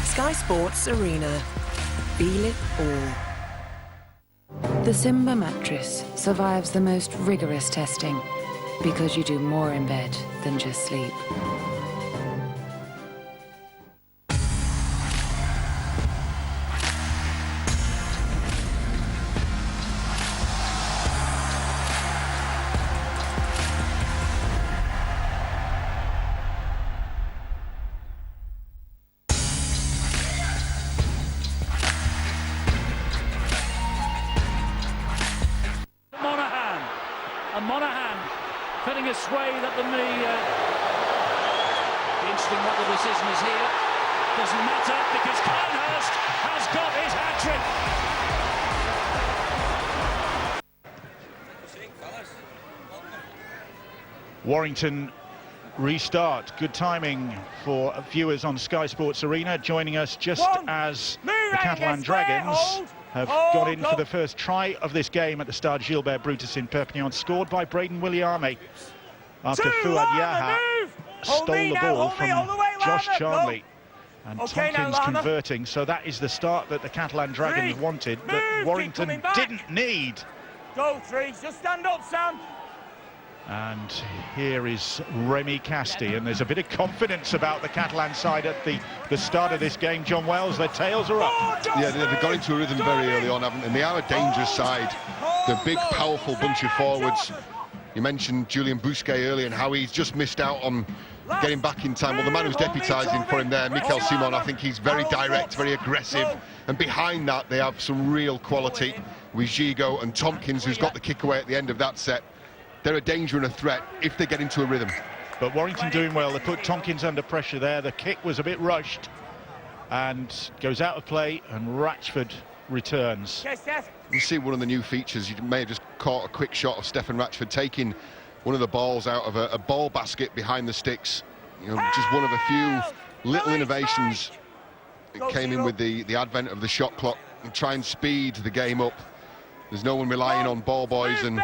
Sky Sports Arena. Feel it all. The Simba mattress survives the most rigorous testing because you do more in bed than just sleep. And Monaghan putting a sway that the interesting what the decision is here. Doesn't matter because Carnhurst has got his hat-trick. Warrington restart. Good timing for viewers on Sky Sports Arena, joining us just as the Catalan Dragons have got in for the first try of this game at the Stade Gilbert Brutus in Perpignan, scored by Braden Williame after Fuad Yaha stole the ball from Josh Charnley. And Tompkins converting, so that is the start that the Catalan Dragons wanted, but Warrington didn't need. Go, three, just stand up, Sam. And here is Remy Casti, and there's a bit of confidence about the Catalan side at the start of this game. John Wells, their tails are up. Yeah, they've got into a rhythm very early on, haven't they? And they are a dangerous side. They're a big, powerful bunch of forwards. You mentioned Julian Bousquet earlier and how he's just missed out on getting back in time. Well, the man who's deputising for him there, Mikel Simon, I think he's very direct, very aggressive. And behind that, they have some real quality with Gigot and Tompkins, who's got the kick away at the end of that set. They're a danger and a threat if they get into a rhythm. But Warrington doing well. They put Tompkins under pressure there. The kick was a bit rushed and goes out of play, and Ratchford returns. You see one of the new features. You may have just caught a quick shot of Stefan Ratchford taking one of the balls out of a ball basket behind the sticks. You know, just one of a few little innovations that came in with the advent of the shot clock and try and speed the game up. There's no one relying on ball boys and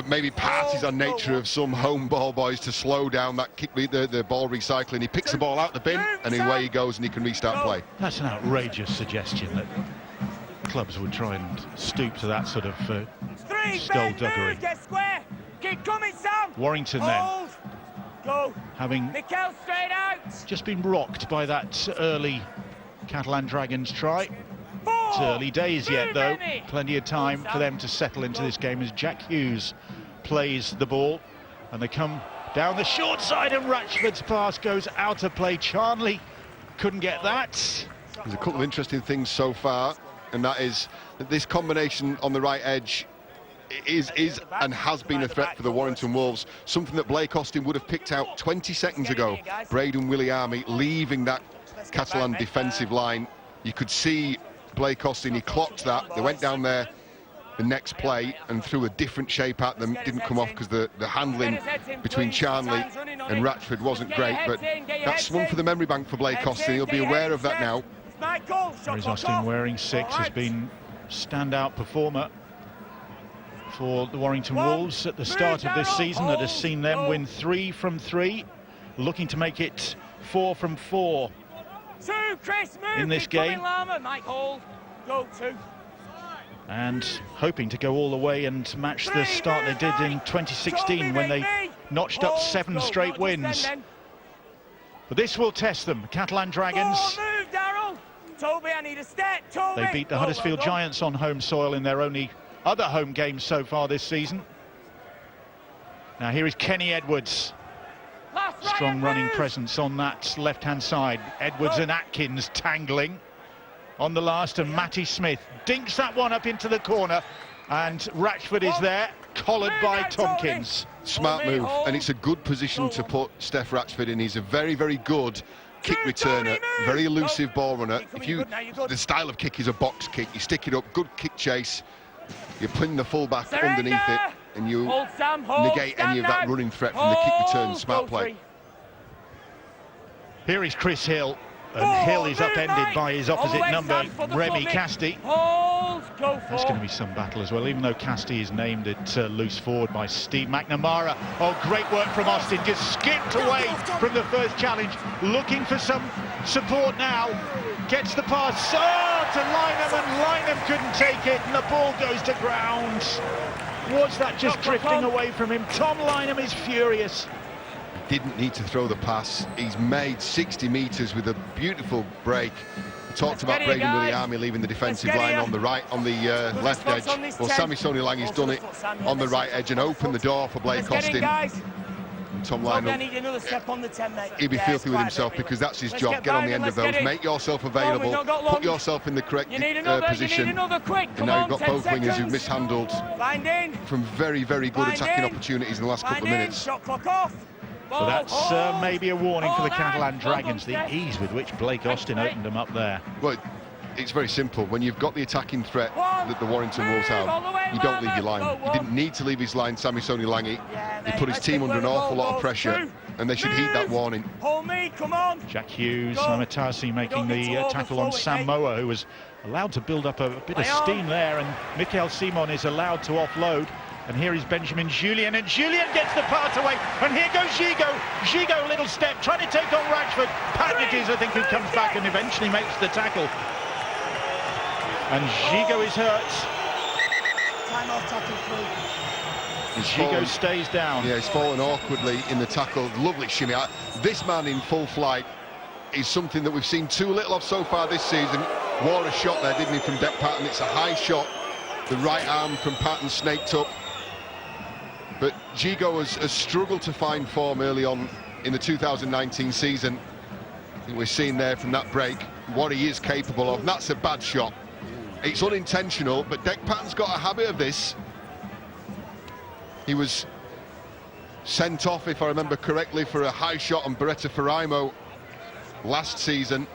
maybe partisan nature of some home ball boys to slow down that kick, the ball recycling. He picks the ball out the bin and away he goes, and he can restart play. That's an outrageous suggestion that clubs would try and stoop to that sort of skullduggery. Warrington then, having just been rocked by that early Catalan Dragons try. It's early days yet, though. Plenty of time for them to settle into this game as Jack Hughes plays the ball. And they come down the short side, and Ratchford's pass goes out of play. Charnley couldn't get that. There's a couple of interesting things so far, and that is that this combination on the right edge is and has been a threat for the Warrington Wolves. Something that Blake Austin would have picked out 20 seconds ago. Braden Williame leaving that Catalan defensive line. You could see Blake Austin, he clocked that. They went down there the next play and threw a different shape at them. Didn't come off because the handling between Charnley and Ratchford wasn't great, but that's one for the memory bank for Blake Austin. He'll be aware of that now. Here's Austin wearing 6, has been standout performer for the Warrington Wolves at the start of this season, that has seen them win 3 from 3, looking to make it 4 from 4 in this game, and hoping to go all the way and match the start they did in 2016 when they notched up 7 straight wins. But this will test them. Catalan Dragons, they beat the Huddersfield Giants on home soil in their only other home games so far this season. Now here is Kenny Edwards. Strong running presence on that left-hand side. Edwards and Atkins tangling on the last, and Matty Smith dinks that one up into the corner, and Ratchford is there, collared by Tompkins. Smart move, and it's a good position to put Steph Ratchford in. He's a very, very good kick returner, very elusive ball runner. The style of kick is a box kick. You stick it up, good kick chase. You pin the full-back underneath it, and you negate any of that running threat from the kick return. Smart play. Here is Chris Hill, and Hill is upended by his opposite number, Remy Casti. There's going to be some battle as well, even though Casti is named at loose forward by Steve McNamara. Oh, great work from Austin, just skipped away from the first challenge, looking for some support now. Gets the pass, to Lynham, and Lynham couldn't take it, and the ball goes to ground. Was that just drifting away from him? Tom Lynham is furious. Didn't need to throw the pass. He's made 60 metres with a beautiful break. We talked about Braden Williami leaving the defensive line on the right, on the left edge. Well, Sammy Sonilangi's done it on the right edge and opened the door for Blake Austin. And Tom Lynham, he'll be filthy with himself because that's his job. Get on the end of those, make yourself available, put yourself in the correct position. And now you've got both wingers who've mishandled from very, very good attacking opportunities in the last couple of minutes. So that's maybe a warning for the Catalan Dragons, the ease with which Blake Austin opened them up there. Well, it's very simple. When you've got the attacking threat that the Warrington Wolves have, you don't leave your line. You didn't need to leave his line, Sammy Sonilangi. He put his team under an awful lot of pressure, and they should heed that warning. Jack Hughes, Namatasi making the tackle on Sam Moa, who was allowed to build up a bit of steam there, and Mikel Simon is allowed to offload. And here is Benjamin Julien, and Julien gets the pass away, and here goes Gigot. Gigot, a little step, trying to take on Rashford. Panic is, I think, who comes back and eventually makes the tackle. And Gigot is hurt. Gigot stays down. Yeah, he's fallen awkwardly in the tackle. Lovely shimmy. This man in full flight is something that we've seen too little of so far this season. Wore a shot there, didn't he, from Dec Patton? It's a high shot. The right arm from Patton snaked up. But Gigot has struggled to find form early on in the 2019 season. I think we're seeing there from that break what he is capable of. And that's a bad shot. It's unintentional, but Dec Patton's got a habit of this. He was sent off, if I remember correctly, for a high shot on Beretta Faraimo last season.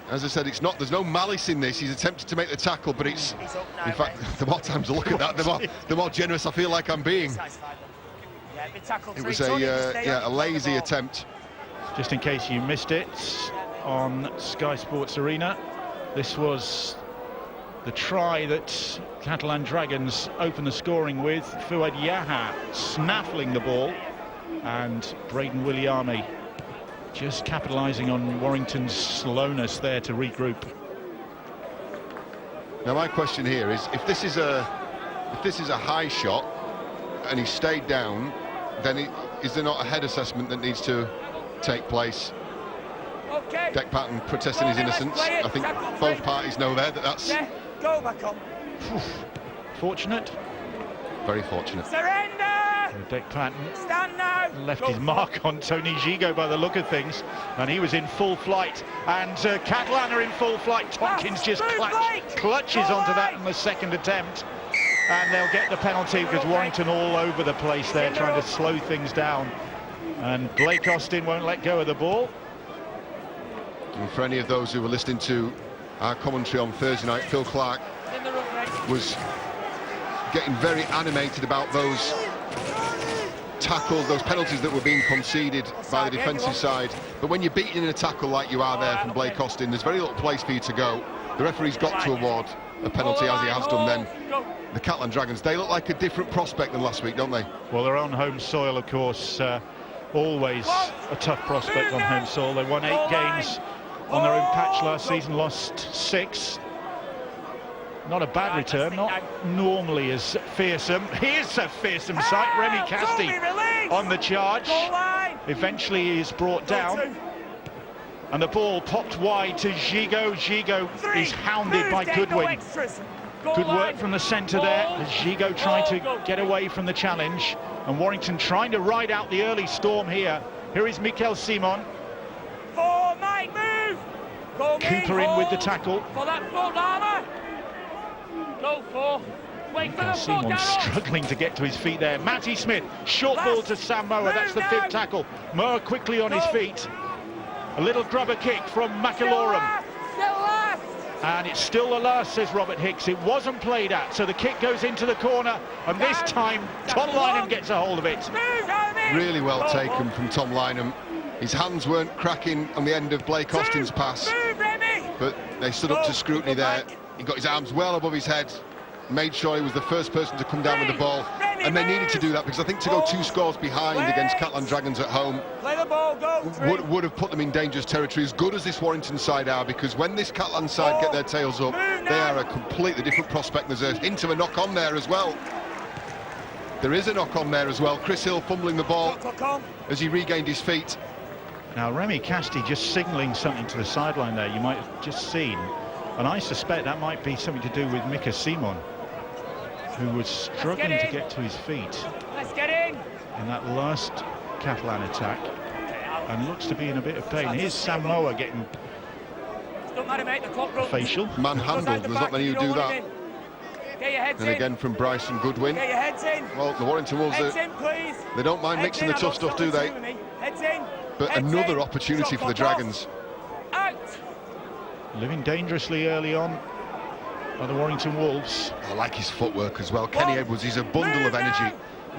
As I said, there's no malice in this. He's attempted to make the tackle, but it's, in fact, the more times I look at that, the more generous I feel like I'm being. It was a lazy attempt. Just in case you missed it, on Sky Sports Arena, this was the try that Catalan Dragons opened the scoring with. Fouad Yaha snaffling the ball, and Braden Williami just capitalising on Warrington's slowness there to regroup. Now my question here is, if this is a high shot and he stayed down, then is there not a head assessment that needs to take place? Dec Patton protesting his innocence. I think both parties know there that's go back on. Fortunate. Very fortunate. Surrender! Dec Patton Stand now! left his mark on Tony Gigot by the look of things, and he was in full flight, and Catalan are in full flight. Tompkins just clutches onto that in the second attempt, and they'll get the penalty because Warrington all over the place there trying to slow things down, and Blake Austin won't let go of the ball. And for any of those who were listening to our commentary on Thursday night, Phil Clark was getting very animated about those tackles, those penalties that were being conceded by the defensive side. But when you're beaten in a tackle like you are there from Blake Austin, there's very little place for you to go. The referee's got to award a penalty, as he has done then. The Catalan Dragons, they look like a different prospect than last week, don't they? Well, they're on home soil, of course. Always a tough prospect on home soil. They won 8 games on their own patch last season, lost 6. Not a bad return, not normally as fearsome. Here's a fearsome sight. Remy Casti on the charge. Eventually he is brought down, and the ball popped wide to Gigot. Gigot is hounded by Goodwin. Good work from the centre there as Gigot tried to get away from the challenge, and Warrington trying to ride out the early storm here. Here is Mikel Simon. Cooper in with the tackle. Mikel Simon struggling to get to his feet there. Matty Smith, short ball to Sam Moa, that's the 5th tackle. Moa quickly on his feet. A little grubber kick from McAlorum. And it's still the last, says Robert Hicks. It wasn't played at, so the kick goes into the corner, and this time Tom Lynham gets a hold of it. Really well taken from Tom Lynham. His hands weren't cracking on the end of Blake Austin's pass, but they stood up to scrutiny there. He got his arms well above his head, made sure he was the first person to come down with the ball, and they needed to do that because I think to go 2 scores behind against Catalan Dragons at home Play the ball, go. would have put them in dangerous territory, as good as this Warrington side are, because when this Catalan side get their tails up, they are a completely different prospect. There's a hint of a knock on there as well. There is a knock on there as well. Chris Hill fumbling the ball as he regained his feet. Now Remy Casti just signalling something to the sideline there, you might have just seen, and I suspect that might be something to do with Mika Simon, who was struggling to get to his feet in that last Catalan attack and looks to be in a bit of pain. Here's Sam Moa getting facial. Manhandled, there's not many who do that. And again from Bryson Goodwin. Well, the Warrington Wolves, they don't mind mixing the tough stuff, do they? But another opportunity for the Dragons. Living dangerously early on are the Warrington Wolves. I like his footwork as well. Kenny Edwards, he's a bundle of energy.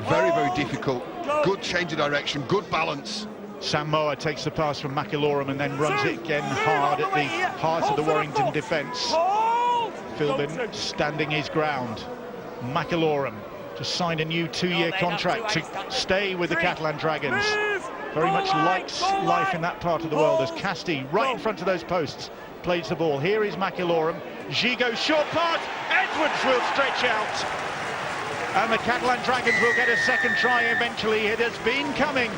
Very, very difficult. Good change of direction, good balance. Sam Moa takes the pass from McIlorum and then runs it again hard at the heart of the Warrington defence. Philbin standing his ground. McIlorum just signed a new 2-year contract to stay with the Catalan Dragons. Very much likes life in that part of the world as Casti, right in front of those posts, plays the ball. Here is McIlorum. Gigot, short pass. Edwards will stretch out. And the Catalan Dragons will get a second try eventually. It has been coming.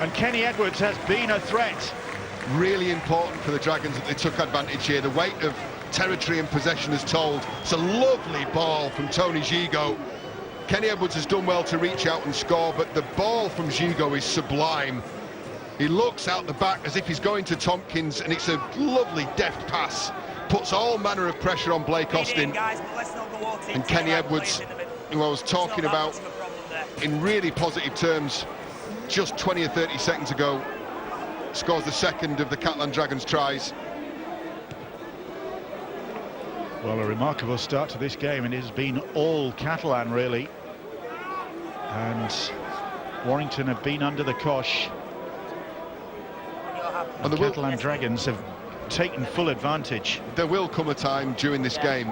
And Kenny Edwards has been a threat. Really important for the Dragons that they took advantage here. The weight of territory and possession is told. It's a lovely ball from Tony Gigot. Kenny Edwards has done well to reach out and score, but the ball from Gigot is sublime. He looks out the back as if he's going to Tompkins, and it's a lovely deft pass. Puts all manner of pressure on Blake Austin. And Kenny Edwards, who I was talking about in really positive terms just 20 or 30 seconds ago, scores the second of the Catalan Dragons tries. Well, a remarkable start to this game, and it has been all Catalan really. And Warrington have been under the cosh. And the Catalan Dragons have taken full advantage. There will come a time during this game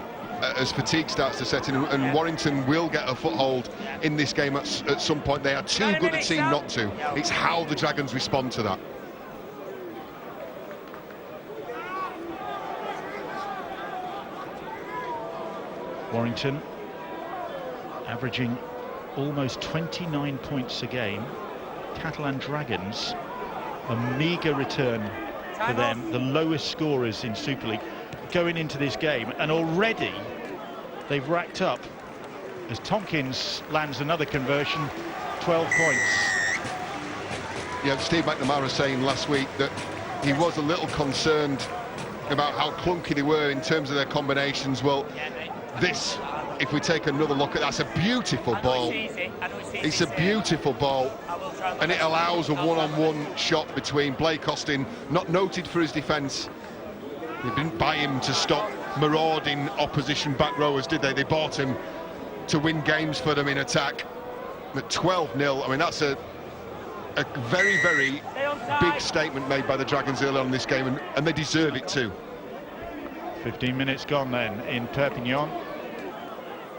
as fatigue starts to set in, and Warrington will get a foothold in this game at some point. They are too good a team not to. It's how the Dragons respond to that. Warrington averaging almost 29 points a game. Catalan Dragons, a meagre return for them, the lowest scorers in Super League going into this game, and already they've racked up, as Tompkins lands another conversion, 12 points. Yeah, Steve McNamara saying last week that he was a little concerned about how clunky they were in terms of their combinations. Well, this, if we take another look at, that's a beautiful ball. It's a beautiful ball, and it allows a one-on-one shot between Blake Austin, not noted for his defence. They didn't buy him to stop marauding opposition back rowers, did they? They bought him to win games for them in attack. At 12-0, I mean, that's a very, very big statement made by the Dragons early on in this game, and they deserve it too. 15 minutes gone then in Perpignan,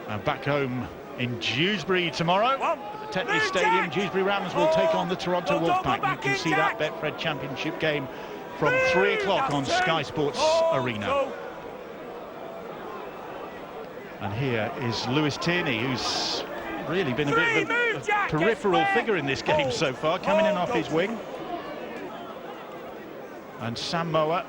and back home in Dewsbury tomorrow at the Tetley Stadium. Dewsbury Rams will take on the Toronto Wolfpack. You can see that Betfred Championship game from 3 o'clock on Sky Sports Arena. And here is Lewis Tierney, who's really been a bit of a peripheral figure in this game so far, coming in off his wing. And Sam Moa.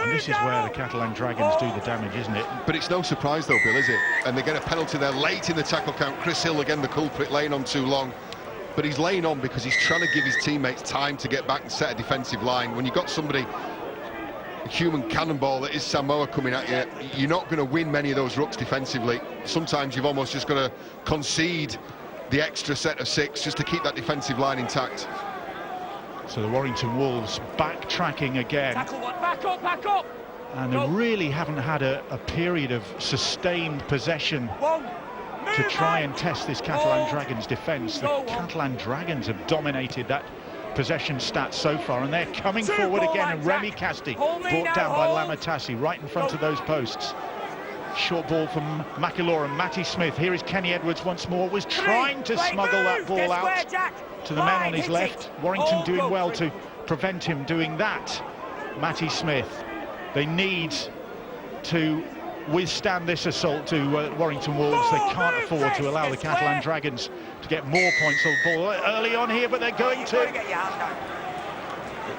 And this is where the Catalan Dragons do the damage, isn't it? But it's no surprise though, Bill, is it? And they get a penalty there late in the tackle count. Chris Hill, again, the culprit, laying on too long. But he's laying on because he's trying to give his teammates time to get back and set a defensive line. When you've got somebody, a human cannonball that is Samoa coming at you, you're not going to win many of those rucks defensively. Sometimes you've almost just got to concede the extra set of 6 just to keep that defensive line intact. So the Warrington Wolves backtracking again. Back up. And they really haven't had a period of sustained possession to try and test this Catalan Dragons defence. The Catalan Dragons have dominated that possession stat so far, and they're coming forward again, and Remy Casti brought down by Lamatassi right in front of those posts. Short ball from McIlaurin. Matty Smith. Here is Kenny Edwards once more. Was trying to smuggle that ball out to the man on his left. Warrington doing well to prevent him doing that. Matty Smith. They need to withstand this assault to Warrington Wolves. They can't afford to allow the Catalan Dragons to get more points on the ball early on here, but they're going to.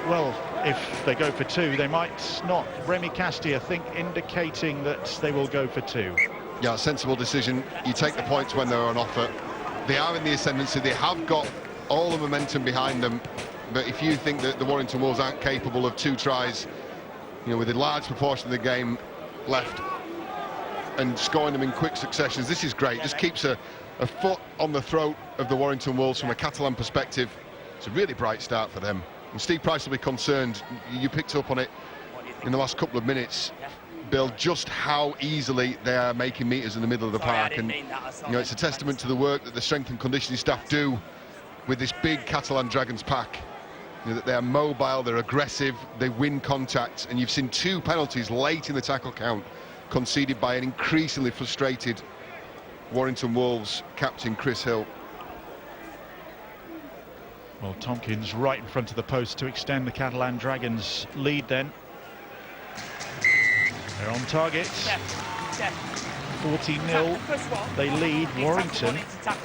Well, if they go for two, they might not. Remy Casti, I think, indicating that they will go for two. Yeah, sensible decision. You take the points when they're on offer. They are in the ascendancy. They have got all the momentum behind them. But if you think that the Warrington Wolves aren't capable of 2 tries, you know, with a large proportion of the game left and scoring them in quick successions, this is great. Just keeps a foot on the throat of the Warrington Wolves from a Catalan perspective. It's a really bright start for them. And Steve Price will be concerned. You picked up on it in the last couple of minutes, Bill, just how easily they are making meters in the middle of the park. And you know, it's a testament to the work that the strength and conditioning staff do with this big Catalan Dragons pack. You know, that they're mobile, they're aggressive, they win contact, and you've seen 2 penalties late in the tackle count conceded by an increasingly frustrated Warrington Wolves captain Chris Hill. Well, Tompkins right in front of the post to extend the Catalan Dragons' lead then. They're on target. 14-0, they lead. Warrington,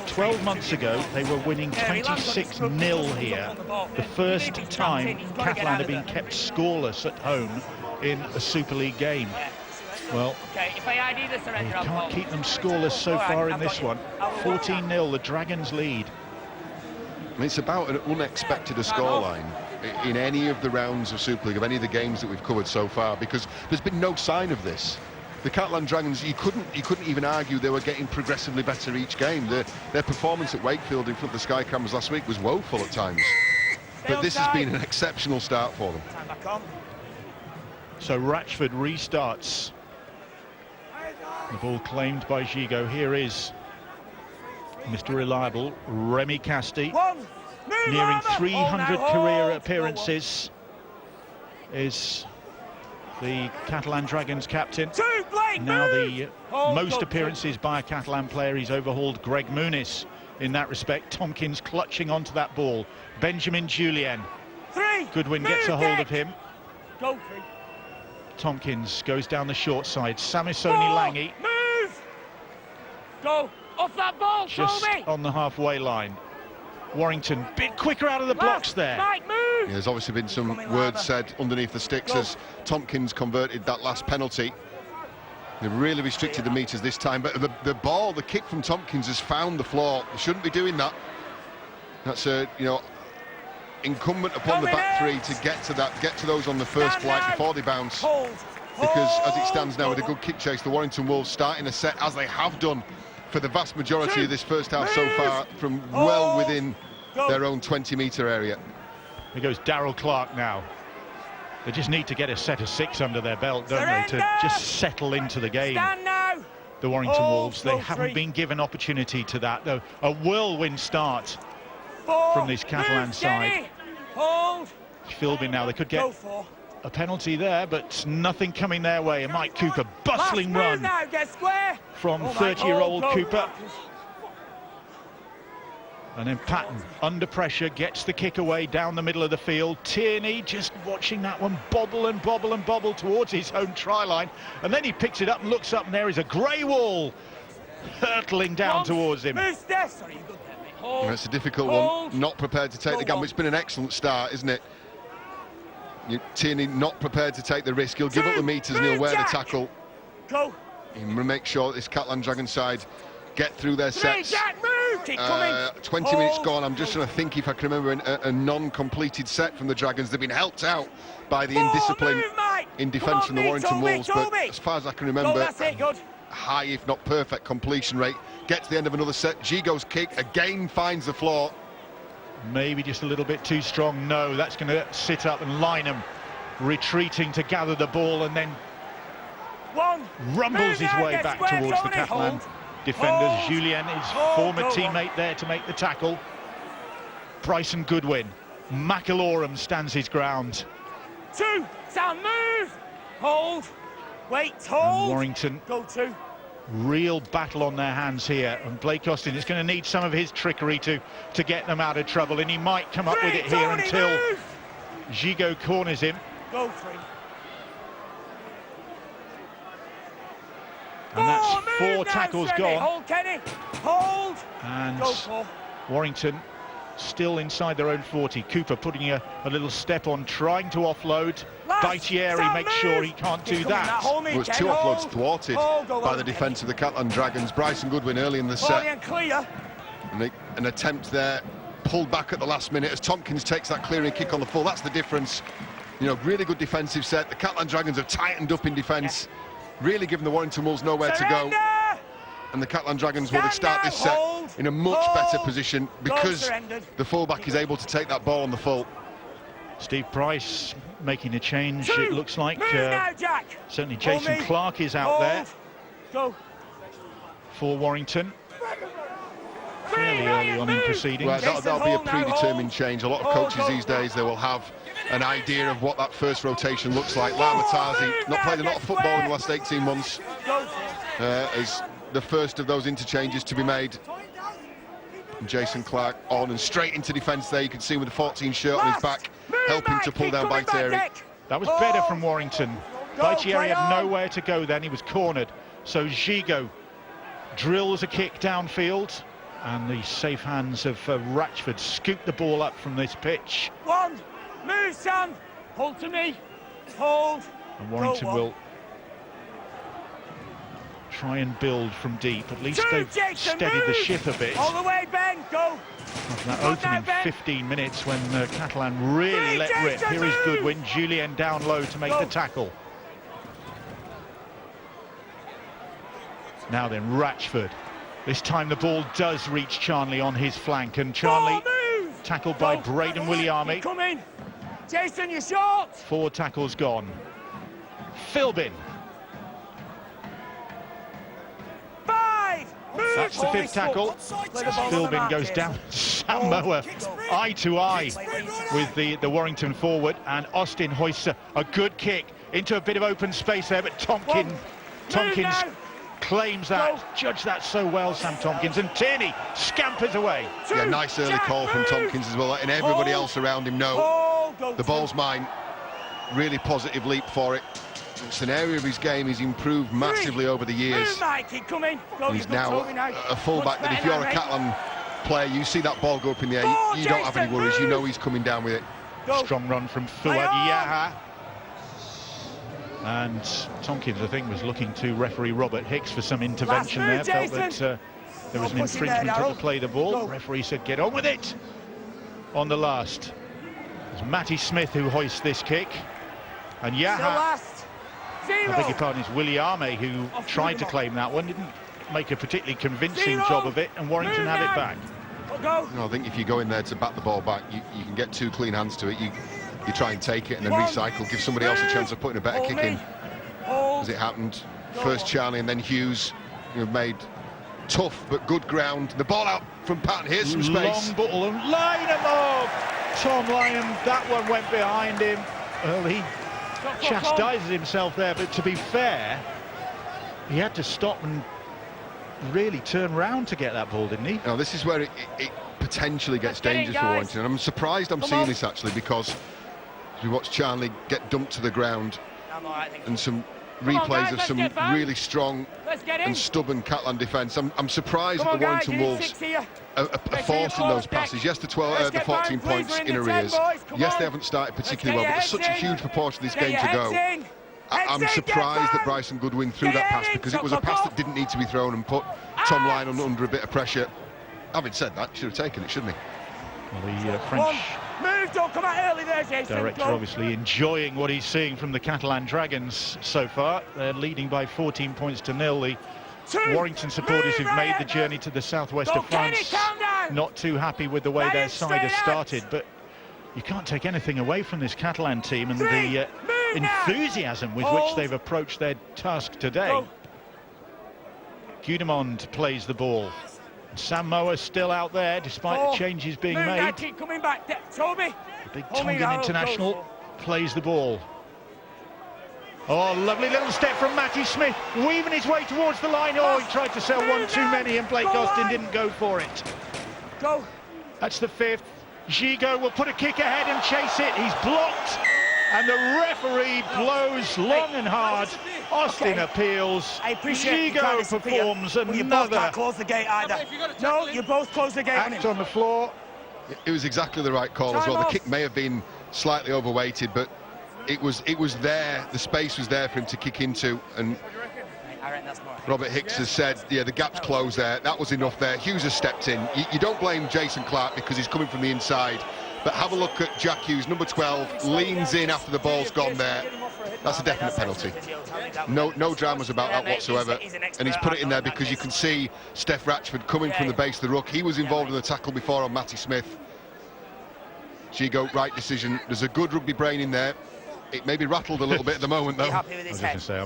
12 months ago, they were winning 26-0 here. The first time Catalan have been kept scoreless at home in a Super League game. Well, they can't keep them scoreless so far in this one. 14-0, the Dragons lead. And it's about an unexpected scoreline in any of the rounds of Super League, of any of the games that we've covered so far, because there's been no sign of this. The Catalan Dragons, you couldn't even argue they were getting progressively better each game. Their performance at Wakefield in front of the Sky cameras last week was woeful at times. But this has been an exceptional start for them. So Ratchford restarts. The ball claimed by Gigot. Here is Mr. Reliable, Remy Casti, nearing 300 career appearances, is the Catalan Dragons captain. Now the most appearances by a Catalan player. He's overhauled Greg Muniz in that respect. Tompkins clutching onto that ball. Benjamin Julien. Goodwin gets a hold of him. Tompkins goes down the short side. Samisoni Langi. Go off that ball, just on the halfway line. Warrington bit quicker out of the blocks there. Mike, move. Yeah, there's obviously been some words said underneath the sticks as Tompkins converted that last penalty. They've really restricted the meters this time, but the ball, the kick from Tompkins has found the floor. They shouldn't be doing that. That's incumbent upon the back three to get to those on the first flight before they bounce. Because as it stands now with a good kick chase, the Warrington Wolves starting a set, as they have done for the vast majority of this first half so far, from well within their own 20-metre area. Here goes Darryl Clark now. They just need to get a set of 6 under their belt, don't they, to just settle into the game. The Warrington Wolves, they haven't been given opportunity to that, though. A whirlwind start from this Catalan side. Philby now, they could get a penalty there, but nothing coming their way. And Mike Cooper, bustling run from 30-year-old Cooper. And then Patton, under pressure, gets the kick away down the middle of the field. Tierney just watching that one bobble and bobble and bobble towards his own try line. And then he picks it up and looks up, and there is a grey wall hurtling down towards him. It's a difficult one, not prepared to take the gamble. It's been an excellent start, isn't it? Tierney not prepared to take the risk. He'll give up the meters and he'll wear the tackle. He'll make sure that this Catalan Dragon side get through their sets. 20 minutes gone. I'm just trying to think if I can remember a non-completed set from the Dragons. They've been helped out by the indiscipline in defence from the Warrington Wolves, but as far as I can remember, high if not perfect completion rate. Get to the end of another set. Gigo's kick again finds the floor. Maybe just a little bit too strong. No, that's going to sit up, and Lynham retreating to gather the ball, and then rumbles his way back towards the Catalan defenders. Julien, his former teammate, there to make the tackle. Bryson Goodwin. McIlaurin stands his ground. Sound move. Hold. Wait, And hold. Warrington, Go to. real battle on their hands here, and Blake Austin is going to need some of his trickery to get them out of trouble, and he might come up with it here Tony, until move. Gigot corners him. Go 3. And that's Oh, move 4 now, tackles Sammy. gone. Hold, Kenny. Hold. And Go 4. Warrington still inside their own 40. Cooper putting a little step on, trying to offload. Baitieri makes sure he can't do that. Well, it's 2 offloads thwarted by the defence of the Catalan Dragons. Bryson Goodwin early in the set. And clear. And an attempt there, pulled back at the last minute as Tompkins takes that clearing kick on the full. That's the difference. You know, really good defensive set. The Catalan Dragons have tightened up in defence, really giving the Warrington Wolves nowhere to go. And the Catalan Dragons will start this set in a much better position because the fullback is able to take that ball on the full. Steve Price making a change, it looks like. Now, Jack. Certainly Jason Clark is out there for Warrington. Fairly early on in proceedings. Well, that'll be a predetermined change. A lot of coaches these days, they will have an idea of what that first rotation looks like. Lamatazi, not played a lot of football in the last 18 months, as the first of those interchanges to be made. And Jason Clark on and straight into defence there. You can see with the 14 shirt on his back, helping to pull down Baitieri. That was better from Warrington. Baitieri had nowhere to go then, he was cornered. So Gigot drills a kick downfield, and the safe hands of Ratchford scoop the ball up from this pitch. 1. Move, Sam. Hold to me. Hold. And Warrington will try and build from deep. At least they've steadied the ship a bit. All the way, Ben. Go. After that opening 15 minutes when Catalan really let rip. Here is Goodwin. Julien down low to make the tackle. Now then, Ratchford. This time the ball does reach Charnley on his flank, and Charnley tackled by Braden Williame. Come in. Jason, you're short. 4 tackles gone. Philbin. 5. Move. That's the 5th tackle. Philbin goes down. Samoa eye to eye with the Warrington forward, and Austin hoists a good kick into a bit of open space there, but Tompkins claims that. Judged that so well, Sam Tompkins, and Tierney scampers away. Yeah, nice early call from Tompkins as well, letting everybody else around him know the ball's mine. Really positive leap for it. It's an area of his game he's improved massively over the years. He's now a fullback that if you're a Catalan player, you see that ball go up in the air, you don't have any worries, you know he's coming down with it. Strong run from Fuad Yaha. And Tompkins, I think, was looking to referee Robert Hicks for some intervention there. Felt that there was an infringement to play the ball. The referee said, get on with it. On the last, it's Matty Smith who hoists this kick. And Yaha, I beg your pardon, it's Williame who tried to claim that one. Didn't make a particularly convincing job of it, and Warrington had it back. No, I think if you go in there to bat the ball back, you can get 2 clean hands to it. You try and take it and then recycle, give somebody else a chance of putting a better kick in. As it happened, first Charlie and then Hughes, who have made tough but good ground. The ball out from Patton, here's some space. Long ball and Lynamore! Tom Lyon, that one went behind him early. Chastises himself there, but to be fair, he had to stop and really turn round to get that ball, didn't he? Now, this is where it potentially gets dangerous for Warrington, and I'm surprised I'm seeing this actually, because we watched Charnley get dumped to the ground, and some replays of some really strong and stubborn Catalan defence. I'm surprised that the Warrington Wolves are forcing those passes. Yes, the 14 points in arrears. Yes, they haven't started particularly well, but there's such a huge proportion of this game to go. I'm surprised that Bryson Goodwin threw that pass, because it was a pass that didn't need to be thrown and put Tom Lyon under a bit of pressure. Having said that, should have taken it, shouldn't he? Well, the French director obviously enjoying what he's seeing from the Catalan Dragons so far. They're leading by 14 points to 0. The Warrington supporters who've made the journey to the southwest of France, not too happy with the way their side has started, but you can't take anything away from this Catalan team and the enthusiasm with which they've approached their task today. Gudemond plays the ball. Samoa still out there despite the changes being made. Coming back, Toby. The big Tongan international plays the ball. Oh, lovely little step from Matty Smith, weaving his way towards the line. Oh, he tried to sell one too many and Blake Austin didn't go for it. Go. That's the fifth. Gigot will put a kick ahead and chase it. He's blocked. And the referee blows long and hard. Austin appeals. I appreciate Gigot performs another can't close the gate either. No, you both close the gate on act him. on the floor. It was exactly the right call as well. The kick may have been slightly overweighted, but it was there. The space was there for him to kick into, and Robert Hicks has said, yeah, the gap's closed there. That was enough there. Hughes has stepped in. You don't blame Jason Clark because he's coming from the inside, but have a look at Jack Hughes, number 12, leans in after the ball's gone there. That's a definite penalty. No dramas about that whatsoever, and he's put it in there because you can see Steph Ratchford coming from the base of the ruck. He was involved in the tackle before on Matty Smith. Gigot, right decision. There's a good rugby brain in there. It may be rattled a little bit at the moment, though. I was just going to say,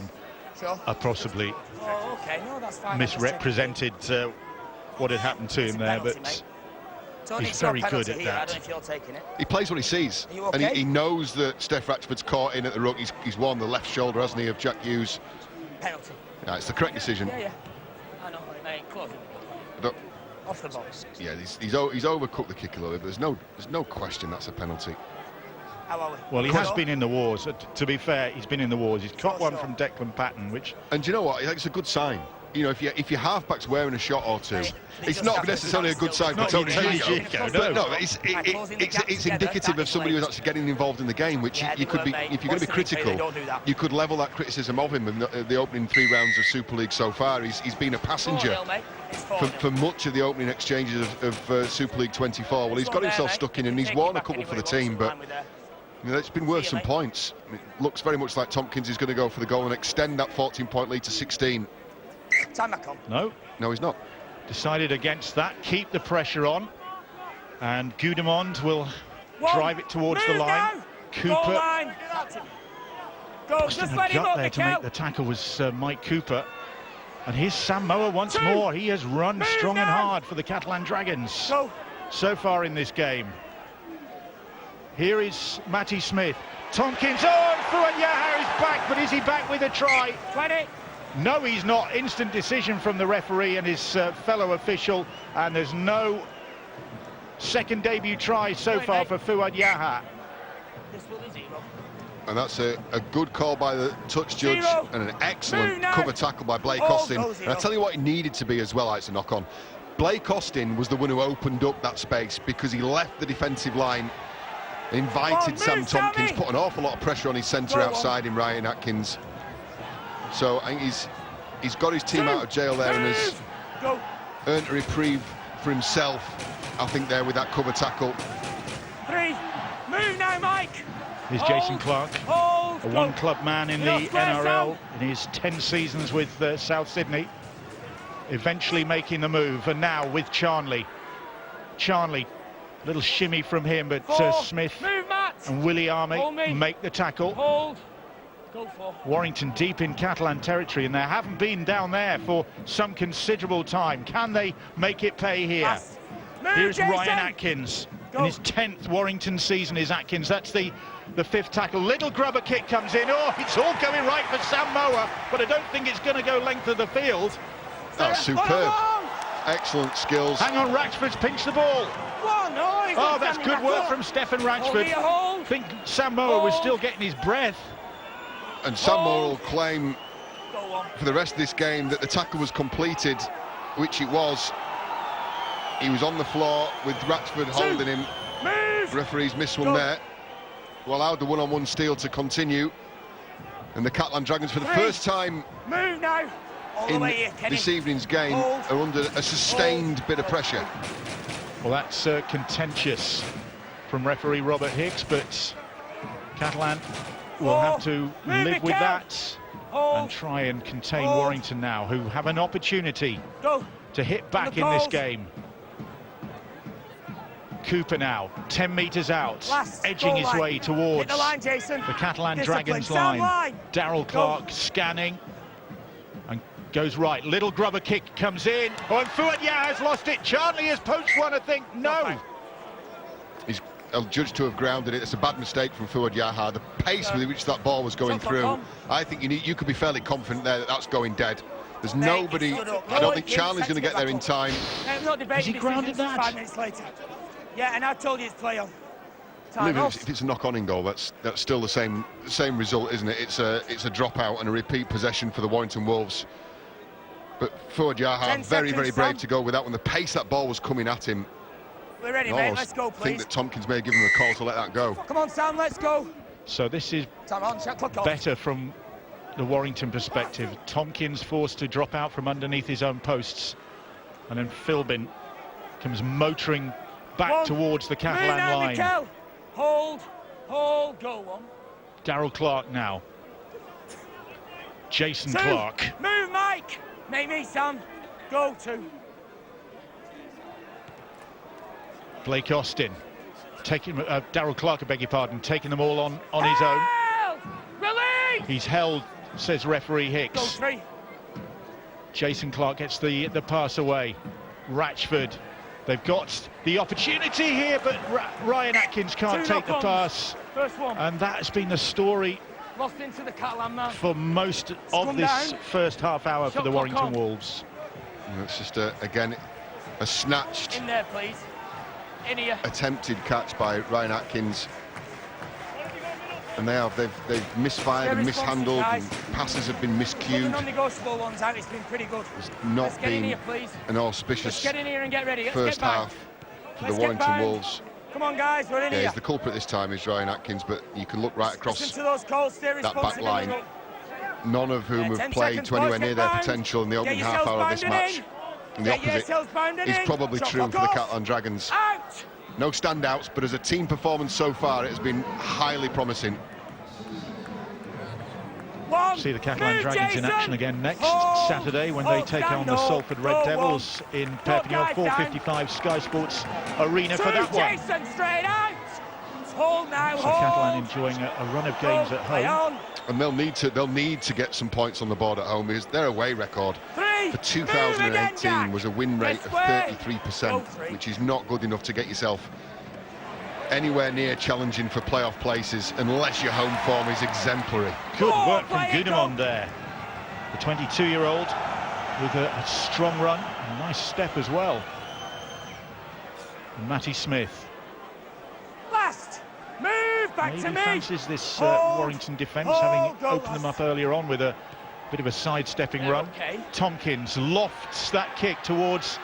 I possibly misrepresented what had happened to him there, but he's very good at that. He plays what he sees, and he knows that Steph Ratchford's caught in at the ruck. He's won the left shoulder, hasn't he, of Jack Hughes. Penalty. Yeah, it's the correct decision. Yeah. I know, mate, close it. Off the box. Yeah, he's overcooked the kick a little bit, but there's no question that's a penalty. How are we? Well, he has been in the wars. To be fair, he's been in the wars. He's caught one from Declan Patton, which... And do you know what? It's a good sign. You know, if your halfback's wearing a shot or two, it's not necessarily a good sign for Tony Gigot. No, it's indicative of somebody who's actually getting involved in the game, which you could be, if you're going to be critical, you could level that criticism of him in the opening 3 rounds of Super League so far. He's been a passenger for much of the opening exchanges of Super League 24. Well, he's got himself stuck in, and he's won a couple for the team, but you know, it's been worth some points. It looks very much like Tompkins is going to go for the goal and extend that 14-point lead to 16. Time back on. No, he's not. Decided against that. Keep the pressure on. And Gudemond will drive it towards the line. Cooper. Just let him up, there to make the tackle was Mike Cooper. And here's Sam Moa once more. He has run strong and hard for the Catalan Dragons so far in this game. Here is Matty Smith. Tompkins. Oh, Fuanyaha is back, but is he back with a try? 20. No, he's not. Instant decision from the referee and his fellow official, and there's no second debut try so far for Fuanyaha. And that's a good call by the touch judge and an excellent cover tackle by Blake Austin. And I tell you what it needed to be as well, it's a knock-on. Blake Austin was the one who opened up that space because he left the defensive line, invited Sam Tompkins, put an awful lot of pressure on his centre outside him, Ryan Atkins. So I think he's got his team out of jail there and has earned a reprieve for himself, I think, there with that cover tackle. 3. Move now, Mike. Here's Jason Clark, a one-club man in the NRL in his 10 seasons with South Sydney, eventually making the move, and now with Charnley, little shimmy from him, but Smith and Willie Army make the tackle. Warrington deep in Catalan territory, and they haven't been down there for some considerable time. Can they make it pay here? Here's Ryan Atkins. In his 10th Warrington season is Atkins. That's the 5th tackle. Little grubber kick comes in. Oh, it's all going right for Sam Moa, but I don't think it's going to go length of the field. That's superb. Excellent skills. Hang on, Ratchford's pinched the ball. Oh, that's good work from Stephen Ratchford. I think Sam Moa was still getting his breath. And Sam Moa will claim for the rest of this game that the tackle was completed, which it was. He was on the floor with Ratchford holding him. Referees missed one there. Well, allowed the one-on-one steal to continue. And the Catalan Dragons, for the first time in this evening's game, are under a sustained bit of pressure. Well, that's contentious from referee Robert Hicks, but Catalan will have to live with that and try and contain Warrington now, who have an opportunity to hit back in this game. Cooper now, 10 metres out, edging his way towards the Catalan Dragons line. Darryl Clark scanning and goes right. Little grubber kick comes in. Oh, and Fuanyaha has lost it. Charnley has poached one, I think. No. judged to have grounded it. It's a bad mistake from Fuad Yaha. The pace with which that ball was going through, I think you could be fairly confident there that that's going dead. There's nobody. I don't think Charlie's going to get there in time. Has he grounded that? 5 minutes later. Yeah, and I told you it's play on. If it's a knock-on in goal, that's still the same result, isn't it? It's a dropout and a repeat possession for the Warrington Wolves. But Fuad Yaha, very brave to go with that one. The pace that ball was coming at him. We're ready, mate. Let's go, please. I think that Tompkins may have given him a call to let that go. Come on, Sam, let's go. So this is better from the Warrington perspective. Tompkins forced to drop out from underneath his own posts, and then Philbin comes motoring back towards the Catalan line. Mikel. Hold, go on. Darryl Clark now. Jason Clark. Move, Mike. Make me, Sam. Go to. Blake Austin taking Darryl Clark, I beg your pardon, taking them all on his own. Release. He's held, says referee Hicks. Go 3. Jason Clark gets the pass away. Ratchford, they've got the opportunity here, but Ryan Atkins can't take the pass. First one. And that's been the story Lost into the Catalan man. for most of this first half hour for the Warrington Wolves. And it's just again a snatched in there, please. In here. Attempted catch by Ryan Atkins, and they've misfired and mishandled, and passes have been miscued. Non-negotiable ones out. It's been pretty good. It's not been here, please. an auspicious get in here and get ready. first half for the Warrington Wolves. Come on, guys, we're in here. The culprit this time is Ryan Atkins, but you can look right across to those calls, that back line, none of whom have played to anywhere near their potential in the opening half hour of this match. And the opposite is probably true for the Catalan Dragons. Out. No standouts, but as a team performance so far, it has been highly promising. See the Catalan Dragons in action again next Saturday when they take on the Salford Red Devils in Perpignan. 4:55 Sky Sports Arena for that one. Jason, straight out. Hold now, so Catalan enjoying a run of games at home. And they'll need to get some points on the board at home, because their away record for 2018 was a win rate of 33%, which is not good enough to get yourself anywhere near challenging for playoff places unless your home form is exemplary. Good work from Gudemond there. The 22-year-old with a strong run, a nice step as well. And Matty Smith. Last. Move back to me. Fancies this Warrington defence, having opened them up earlier on with a bit of a sidestepping run. Tompkins lofts that kick towards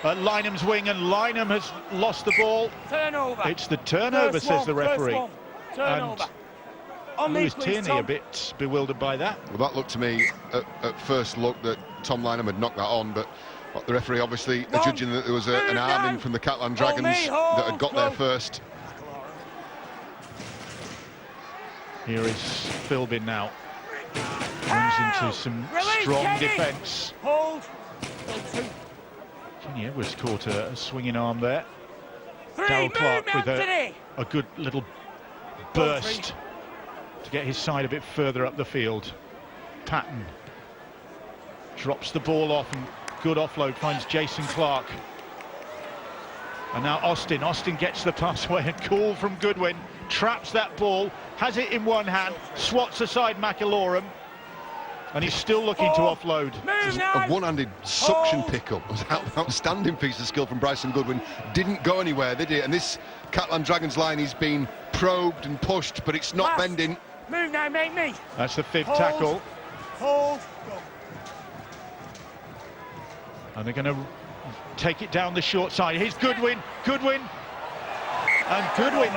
Lynham's wing, and Lynham has lost the ball. Turnover. It's the turnover, says the referee. Turnover. And Lewis Tierney a bit bewildered by that. Well, that looked to me at first look that Tom Lynham had knocked that on, but the referee obviously judging that there was an arm in from the Catalan Dragons that had got there first. Here is Philbin now. Runs into some strong defence. Hold. Kenny Edwards caught a swinging arm there. Darryl Clark with a good little burst to get his side a bit further up the field. Patton drops the ball off, and good offload finds Jason Clark. And now Austin gets the pass away, and cool from Goodwin, traps that ball, has it in one hand, swats aside McIlorum, and he's still looking to offload. A one-handed suction pickup. It was an outstanding piece of skill from Bryson Goodwin. Didn't go anywhere, did it? And this Catalan Dragons line is being probed and pushed, but it's not bending. Move now, make me. That's the fifth tackle. Hold. And they're going to take it down the short side. Here's Goodwin. And Goodwin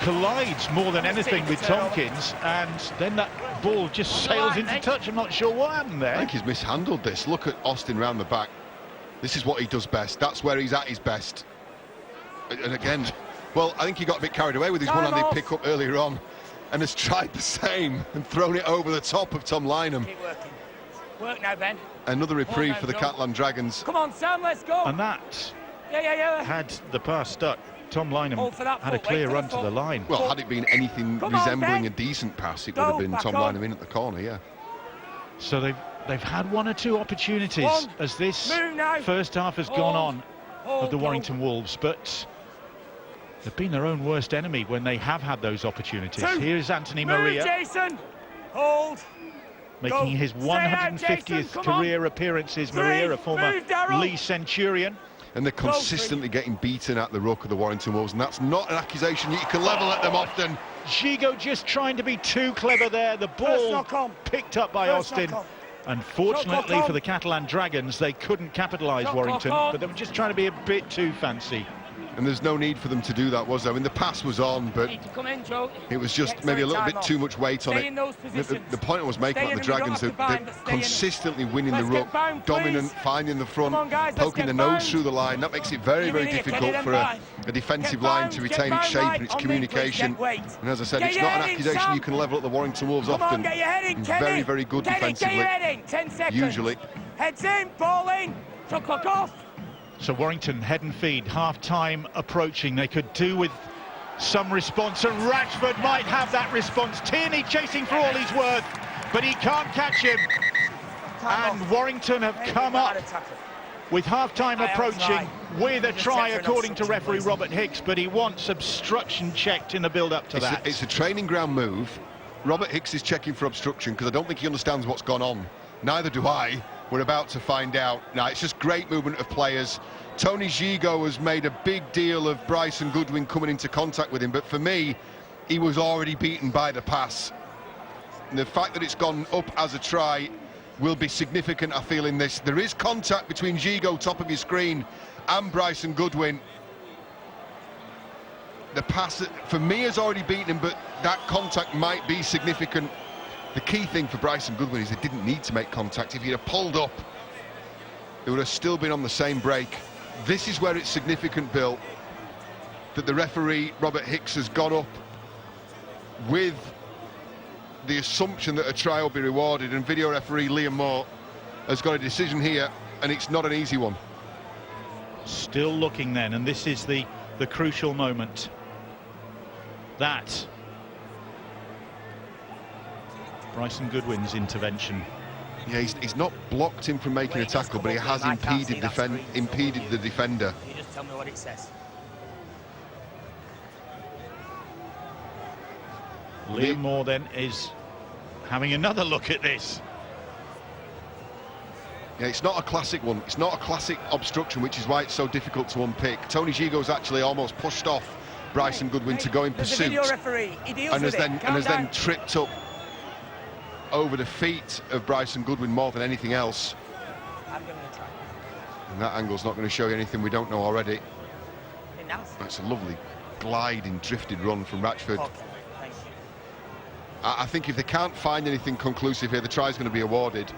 collides more than anything with Tompkins, and then that ball just sails into touch. I'm not sure what happened there. I think he's mishandled this. Look at Austin round the back. This is what he does best. That's where he's at his best. And again, well, I think he got a bit carried away with his one-handed pick-up earlier on, and has tried the same and thrown it over the top of Tom Lynham. Keep working. Work now, Ben. Another reprieve for the Catalan Dragons. Come on, Sam, let's go. And that had the pass stuck. Tom Lynham had a clear run to the line. Well, had it been anything resembling a decent pass, it would have been Tom Lynham in at the corner, yeah. So they've had one or two opportunities as this first half has gone on of the Warrington Wolves, but They've been their own worst enemy when they have had those opportunities. 2. Here's Anthony Move, Maria, Jason. Hold. making his Stay out, 150th Jason, come on. career appearances. 3. Maria, a former Move, Darryl. Lee Centurion. And they're consistently getting beaten at the ruck of the Warrington Wolves, and that's not an accusation you can level at them often. Gigot just trying to be too clever there. The ball picked up by Austin. Unfortunately for the Catalan Dragons, they couldn't capitalise Warrington, but they were just trying to be a bit too fancy. And there's no need for them to do that, was there? I mean, the pass was on, but it was just maybe a little bit too much weight on it. The point I was making about the Dragons, they're consistently winning the ruck, dominant, finding the front, poking the nose through the line. That makes it very, very difficult for a defensive line to retain its shape and its communication. And as I said, it's not an accusation you can level at the Warrington Wolves often. Very, very good defensively, usually. Heads in, ball in, shot clock off. So Warrington head and feed, half-time approaching. They could do with some response, and Rashford might have that response. Tierney chasing for all he's worth, but he can't catch him. And Warrington have come up with half-time approaching with a try, according to referee Robert Hicks, but he wants obstruction checked in the build-up to that. It's a training ground move. Robert Hicks is checking for obstruction because I don't think he understands what's gone on. Neither do I. We're about to find out. Now, it's just great movement of players. Tony Gigot has made a big deal of Bryson Goodwin coming into contact with him, but for me, he was already beaten by the pass. And the fact that it's gone up as a try will be significant, I feel, in this. There is contact between Gigot, top of your screen, and Bryson Goodwin. The pass, for me, has already beaten him, but that contact might be significant. The key thing for Bryson Goodwin is they didn't need to make contact. If he'd have pulled up, they would have still been on the same break. This is where it's significant, Bill, that the referee, Robert Hicks, has got up with the assumption that a try will be rewarded, and video referee Liam Moore has got a decision here, and it's not an easy one. Still looking then, and this is the crucial moment. That Bryson Goodwin's intervention. Yeah, he's not blocked him from making a tackle, but he has impeded the defender. You just tell me what it says. Liam Moore then is having another look at this. Yeah, it's not a classic one. It's not a classic obstruction, which is why it's so difficult to unpick. Tony Gigot's actually almost pushed off Bryson Goodwin to go in pursuit, and has then tripped up over the feet of Bryson Goodwin more than anything else. And that angle's not going to show you anything we don't know already. That's a lovely gliding, drifted run from Rashford. I think if they can't find anything conclusive here, the try's going to be awarded.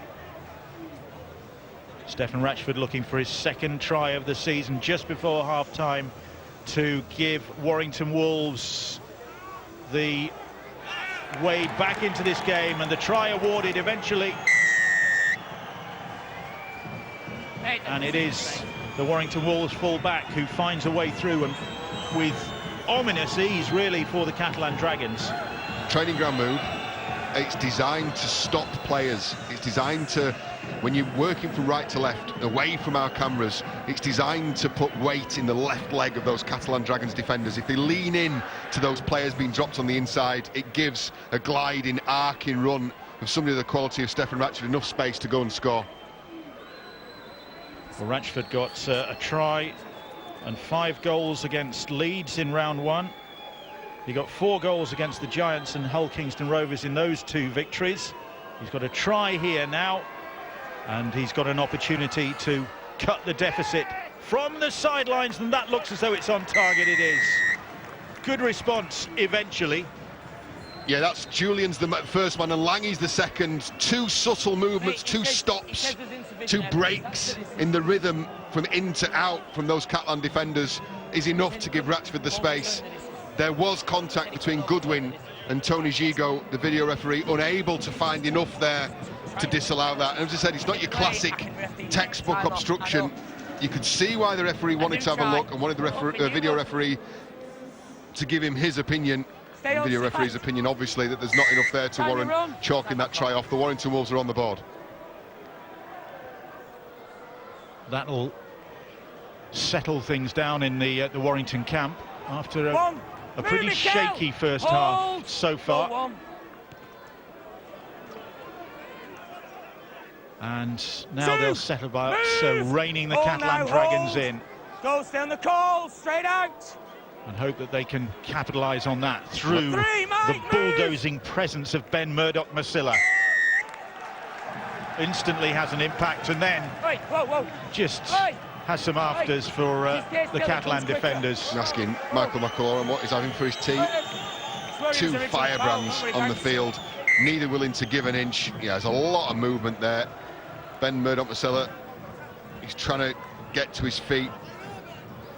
Stefan Rashford looking for his second try of the season just before half-time to give Warrington Wolves the way back into this game, and the try awarded eventually. And it is the Warrington Wolves full-back who finds a way through, and with ominous ease really for the Catalan Dragons. Training ground move. It's designed to stop players. It's designed to, when you're working from right to left, away from our cameras, it's designed to put weight in the left leg of those Catalan Dragons defenders. If they lean in to those players being dropped on the inside, it gives a gliding, arcing run of somebody of the quality of Stefan Rashford enough space to go and score. Well, Rashford got a try and 5 goals against Leeds in round 1. He got 4 goals against the Giants and Hull Kingston Rovers in those 2 victories. He's got a try here now, and he's got an opportunity to cut the deficit from the sidelines, and that looks as though it's on target. It is. Good response eventually. Yeah, that's Julian's the first one, and Lange's the second. 2 subtle movements, 2 stops, 2 breaks in the rhythm from in to out from those Catalan defenders is enough to give Rashford the space. There was contact between Goodwin and Tony Gigot, the video referee, unable to find enough there to disallow that. And as I said, it's not your classic textbook obstruction. You could see why the referee wanted to have a look and wanted the video referee to give him his opinion. The video referee's opinion, obviously, that there's not enough there to warrant chalking that try off. The Warrington Wolves are on the board. That'll settle things down in the Warrington camp. after a pretty shaky first half so far. And now they'll settle about reining the Catalan Dragons in. Go, stay on the call, straight out. And hope that they can capitalise on that through the bulldozing presence of Ben Murdoch-Masila. Instantly has an impact, and then just has some afters for the Catalan defenders. I'm asking Michael McAloran what he's having for his tea. Two firebrands on the field, neither willing to give an inch. Yeah, there's a lot of movement there. Ben Murdoch-Masila, he's trying to get to his feet.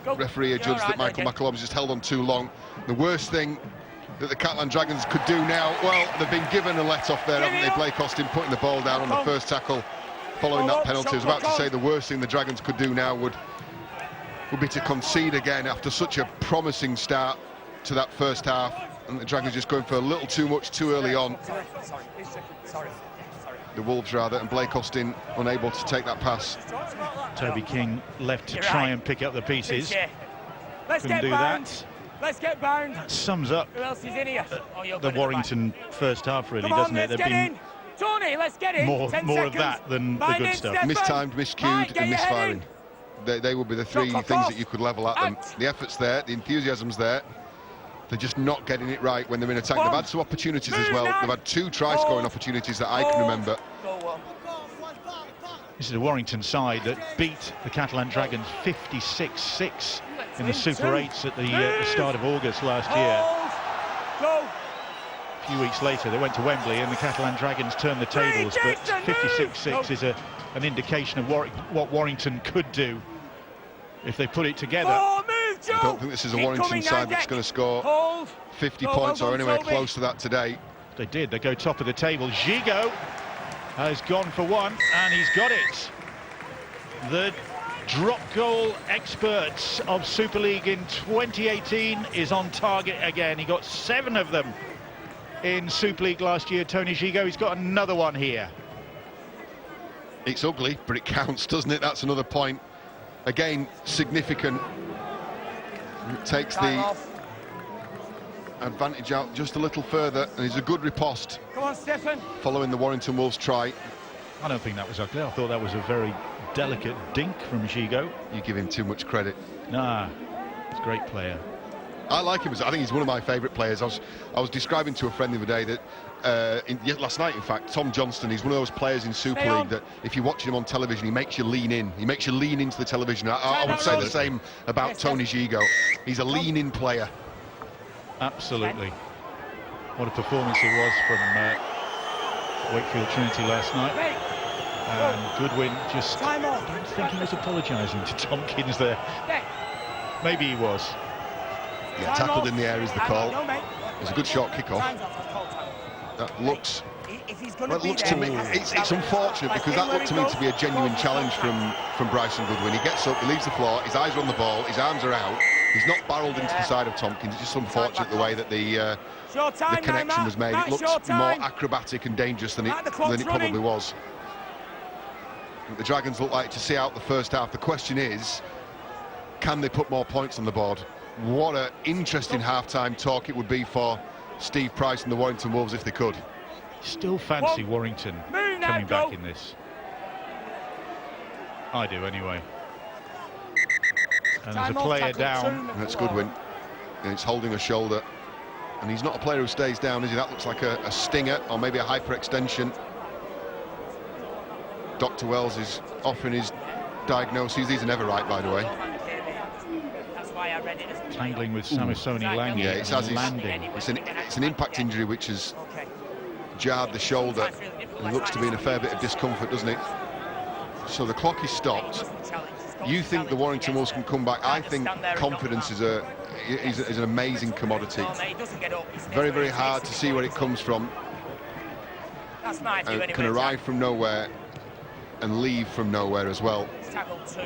Referee adjudged that Michael McAloran's just held on too long. The worst thing that the Catalan Dragons could do now, well, they've been given a let-off there, haven't they? Blake Austin putting the ball down on the first tackle following that penalty. I was about to say the worst thing the Dragons could do now would be to concede again after such a promising start to that first half, and the Dragons just going for a little too much too early on. The Wolves rather, and Blake Austin unable to take that pass. Toby King left to try and pick up the pieces. Couldn't do that. Let's get bound. That sums up Who else is in here? the Warrington first half, really, doesn't it? There've been Tony, let's get in. more of that than the good stuff. Mistimed, miscued and misfiring. They would be the three things that you could level at them. The effort's there, the enthusiasm's there. They're just not getting it right when they're in attack. They've had some opportunities as well. They've had two try-scoring opportunities that I can remember. This is a Warrington side that beat the Catalan Dragons 56-6 in the Super 8s at the start of August last year. A few weeks later, they went to Wembley and the Catalan Dragons turned the tables, but 56-6 is an indication of what Warrington could do if they put it together. I don't think this is a Warrington side that's going to score 50 points or anywhere close to that today. They did. They go top of the table. Gigot has gone for one, and he's got it. The drop goal experts of Super League in 2018 is on target again. He got 7 of them in Super League last year. Tony Gigot, he's got another one here. It's ugly, but it counts, doesn't it? That's another point. Again, significant. It takes the advantage out just a little further, and it's a good riposte. Come on, Stephen. Following the Warrington Wolves try. I don't think that was ugly. I thought that was a very delicate dink from Gigot. You give him too much credit. Nah, he's a great player. I like him. I think he's one of my favourite players. I was describing to a friend the other day that last night, in fact, Tom Johnston, he's one of those players in Super League that if you're watching him on television, he makes you lean in. He makes you lean into the television. I would say the same about Tony Gigot. He's a lean-in player. Absolutely. What a performance it was from Wakefield Trinity last night. And Goodwin just, I don't think he was apologising to Tompkins there. Maybe he was. Yeah, tackled in the air is the call. It was a good short kick-off. That looks... Well, it looks to me, it's unfortunate because that looked to me to be a genuine challenge from Bryson Goodwin. He gets up, he leaves the floor, his eyes are on the ball, his arms are out. He's not barreled into the side of Tompkins. It's just unfortunate the way that the connection was made. It looked more acrobatic and dangerous than it probably was. The Dragons look like to see out the first half. The question is, can they put more points on the board? What an interesting half-time talk it would be for Steve Price and the Warrington Wolves if they could. Still fancy Warrington coming back in this. I do anyway. And there's a player down. That's Goodwin. And it's holding a shoulder. And he's not a player who stays down, is he? That looks like a stinger or maybe a hyperextension. Dr. Wells is offering his diagnoses. These are never right, by the way. Tangling with Samisoni Lange. Yeah, it's as landing. It's an impact injury which has jarred the shoulder. And looks to be in a fair bit of discomfort, doesn't it? So the clock is stopped. You think the Warrington Wolves can come back? I think confidence is an amazing commodity. Very, very hard to see where it comes from. And it can arrive from nowhere and leave from nowhere as well.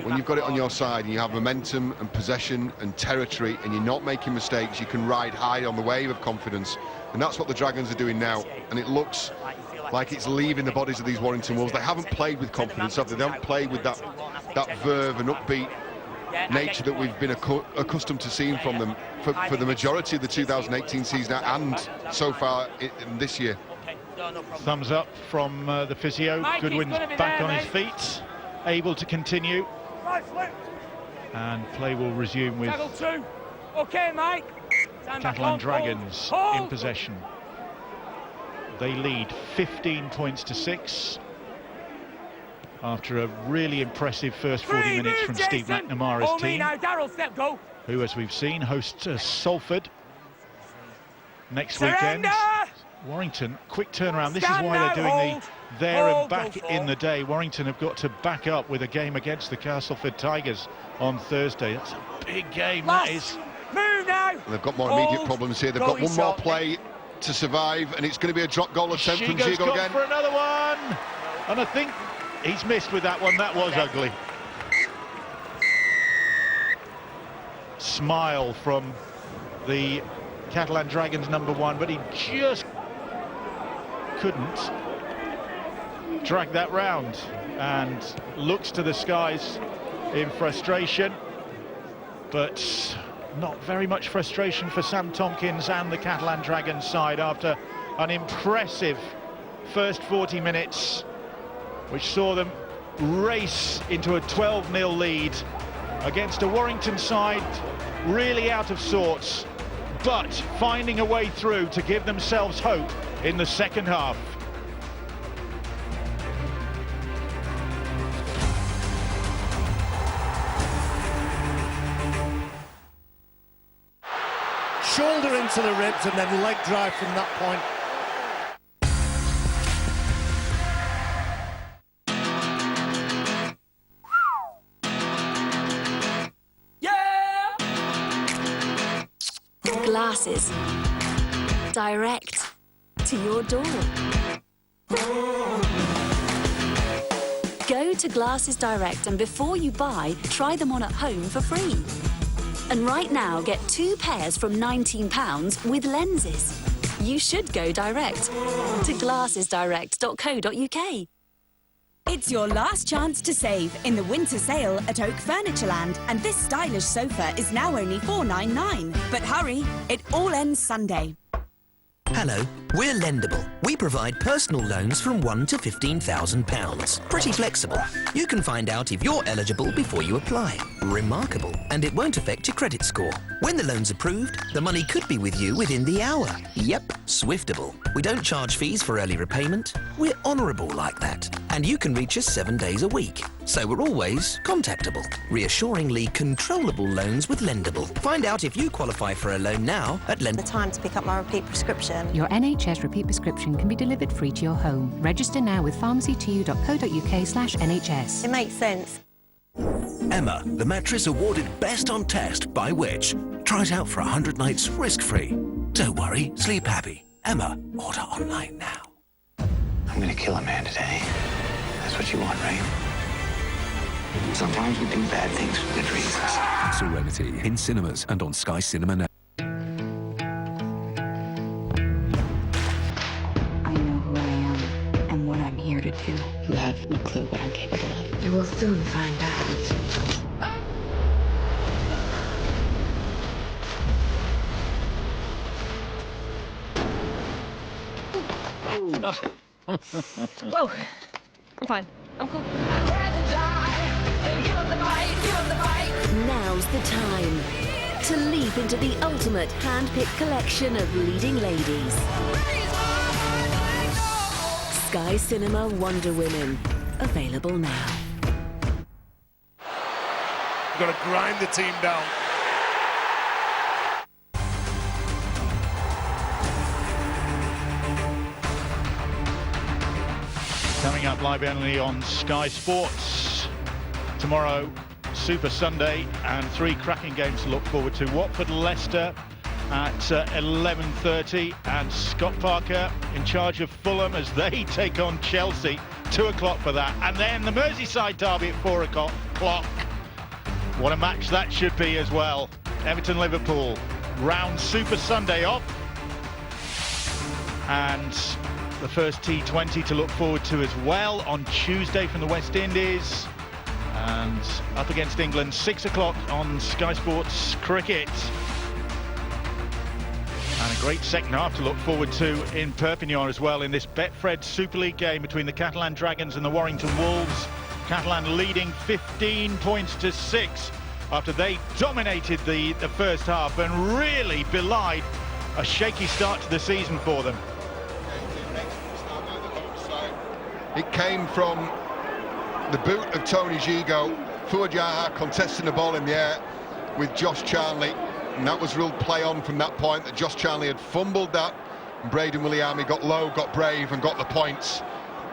When you've got it on your side and you have momentum and possession and territory and you're not making mistakes, you can ride high on the wave of confidence. And that's what the Dragons are doing now. And it looks like it's leaving the bodies of these Warrington Wolves. They haven't played with confidence, have they? They haven't played with that verve and upbeat nature that we've been accustomed to seeing from them for the majority of the 2018 season and so far in this year. Thumbs up from the physio. Goodwin's back on his feet, able to continue. And play will resume with Catalan Dragons in possession. They lead 15 points to 6 after a really impressive first 40 minutes from Steve McNamara's team, who, as we've seen, hosts Salford next weekend. Warrington, quick turnaround. This is why they're doing the there and back in the day. Warrington have got to back up with a game against the Castleford Tigers on Thursday. That's a big game, that is. Move now. They've got more immediate problems here. They've got one more play to survive, and it's going to be a drop goal attempt from Zigo again. For another one, and I think he's missed with that one. That was ugly. Smile from the Catalan Dragons #1, but he just couldn't drag that round and looks to the skies in frustration, but not very much frustration for Sam Tompkins and the Catalan Dragons side after an impressive first 40 minutes, which saw them race into a 12-0 lead against a Warrington side really out of sorts, but finding a way through to give themselves hope in the second half. Shoulder into the ribs and then leg drive from that point. Glasses. Direct to your door. Go to Glasses Direct and before you buy, try them on at home for free. And right now, get 2 pairs from £19 with lenses. You should go direct to glassesdirect.co.uk. It's your last chance to save in the winter sale at Oak Furnitureland, and this stylish sofa is now only £4.99. But hurry, it all ends Sunday. Hello, we're Lendable. We provide personal loans from £1 to £15,000. Pretty flexible. You can find out if you're eligible before you apply. Remarkable, and it won't affect your credit score. When the loan's approved, the money could be with you within the hour. Yep, Swiftable. We don't charge fees for early repayment. We're honourable like that. And you can reach us 7 days a week. So we're always contactable. Reassuringly controllable loans with Lendable. Find out if you qualify for a loan now at Lendable. The time to pick up my repeat prescription. Your NHS repeat prescription can be delivered free to your home. Register now with pharmacy2u.co.uk/NHS. It makes sense. Emma, the mattress awarded Best on Test by Which? Try it out for 100 nights risk-free. Don't worry, sleep happy. Emma, order online now. I'm gonna kill a man today. That's what you want, right? Sometimes we do bad things for good reasons. Serenity in cinemas and on Sky Cinema now. I know who I am and what I'm here to do. You have no clue what I'm capable of. You will soon find out. Whoa, I'm fine. I'm cool. Now's the time to leap into the ultimate hand-picked collection of leading ladies. Sky Cinema Wonder Women, available now. You've got to grind the team down. Coming up live only on Sky Sports tomorrow, Super Sunday, and 3 cracking games to look forward to. Watford-Leicester at 11:30, and Scott Parker in charge of Fulham as they take on Chelsea. 2 o'clock for that, and then the Merseyside derby at 4 o'clock. What a match that should be as well. Everton-Liverpool round Super Sunday off, and the first T20 to look forward to as well on Tuesday from the West Indies. And up against England, 6 o'clock on Sky Sports Cricket. And a great second half to look forward to in Perpignan as well in this Betfred Super League game between the Catalan Dragons and the Warrington Wolves. Catalan leading 15 points to 6 after they dominated the first half and really belied a shaky start to the season for them. It came from the boot of Tony Gigot, Fuad Yaha contesting the ball in the air with Josh Charnley, and that was real play on from that point. That Josh Charnley had fumbled that, and Braden Williami got low, got brave and got the points.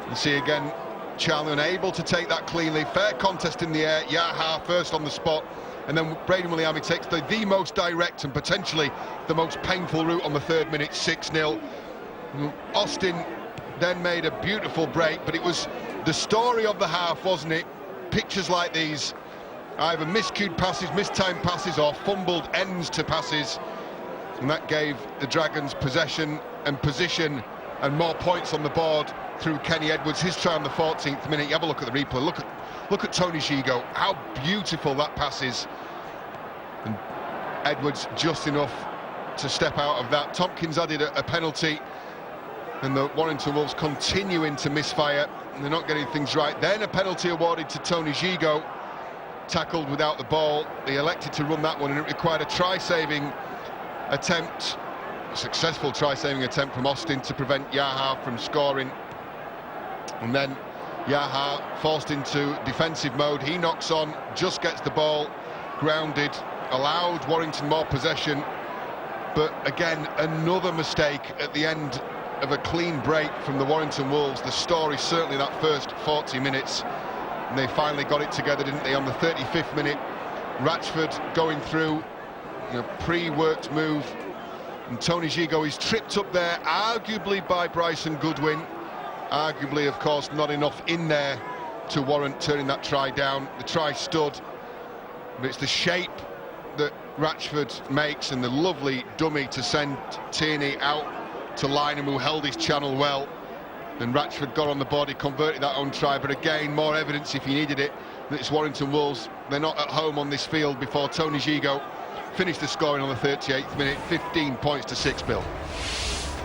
You see again Charnley unable to take that cleanly. Fair contest in the air, Yaha first on the spot, and then Braden Williami takes the most direct and potentially the most painful route on the 3rd minute, 6-0. Austin then made a beautiful break, but it was the story of the half, wasn't it? Pictures like these, either miscued passes, mistimed passes, or fumbled ends to passes, and that gave the Dragons possession and position and more points on the board through Kenny Edwards, his try on the 14th minute. You have a look at the replay, look at Tony Gigot, how beautiful that pass is, and Edwards just enough to step out of that. Tompkins added a penalty, and the Warrington Wolves continuing to misfire, and they're not getting things right. Then a penalty awarded to Tony Gigot, tackled without the ball. They elected to run that one, and it required a try-saving attempt, a successful try-saving attempt from Austin to prevent Yaha from scoring. And then Yaha forced into defensive mode. He knocks on, just gets the ball grounded, allowed Warrington more possession, but again another mistake at the end of a clean break from the Warrington Wolves. The story certainly that first 40 minutes, and they finally got it together, didn't they, on the 35th minute. Ratchford going through, pre-worked move, and Tony Gigot is tripped up there, arguably by Bryson Goodwin. Arguably, of course, not enough in there to warrant turning that try down. The try stood, but it's the shape that Ratchford makes and the lovely dummy to send Tierney out to Lynham, who held his channel well. And Ratchford got on the board, he converted that own try, but again, more evidence if he needed it, that it's Warrington Wolves. They're not at home on this field before Tony Gigot finished the scoring on the 38th minute, 15 points to 6, Bill.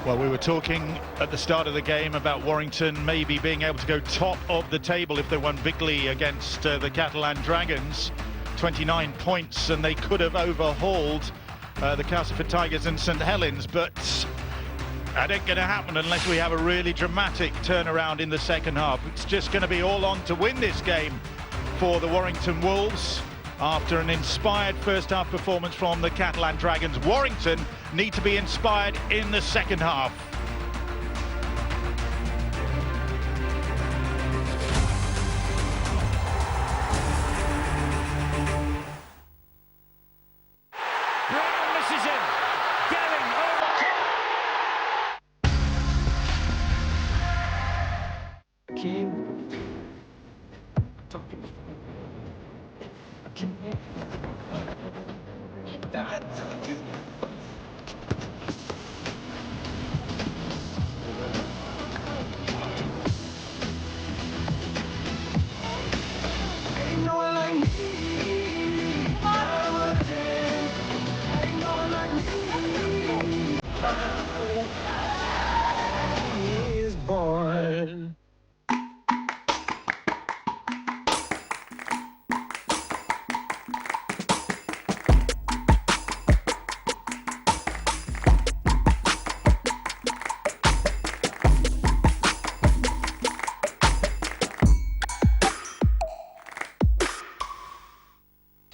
Well, we were talking at the start of the game about Warrington maybe being able to go top of the table if they won bigly against the Catalan Dragons. 29 points, and they could have overhauled the Castleford Tigers and St Helens, but that ain't going to happen unless we have a really dramatic turnaround in the second half. It's just going to be all on to win this game for the Warrington Wolves. After an inspired first half performance from the Catalan Dragons, Warrington need to be inspired in the second half. Brown misses him. Gehring over.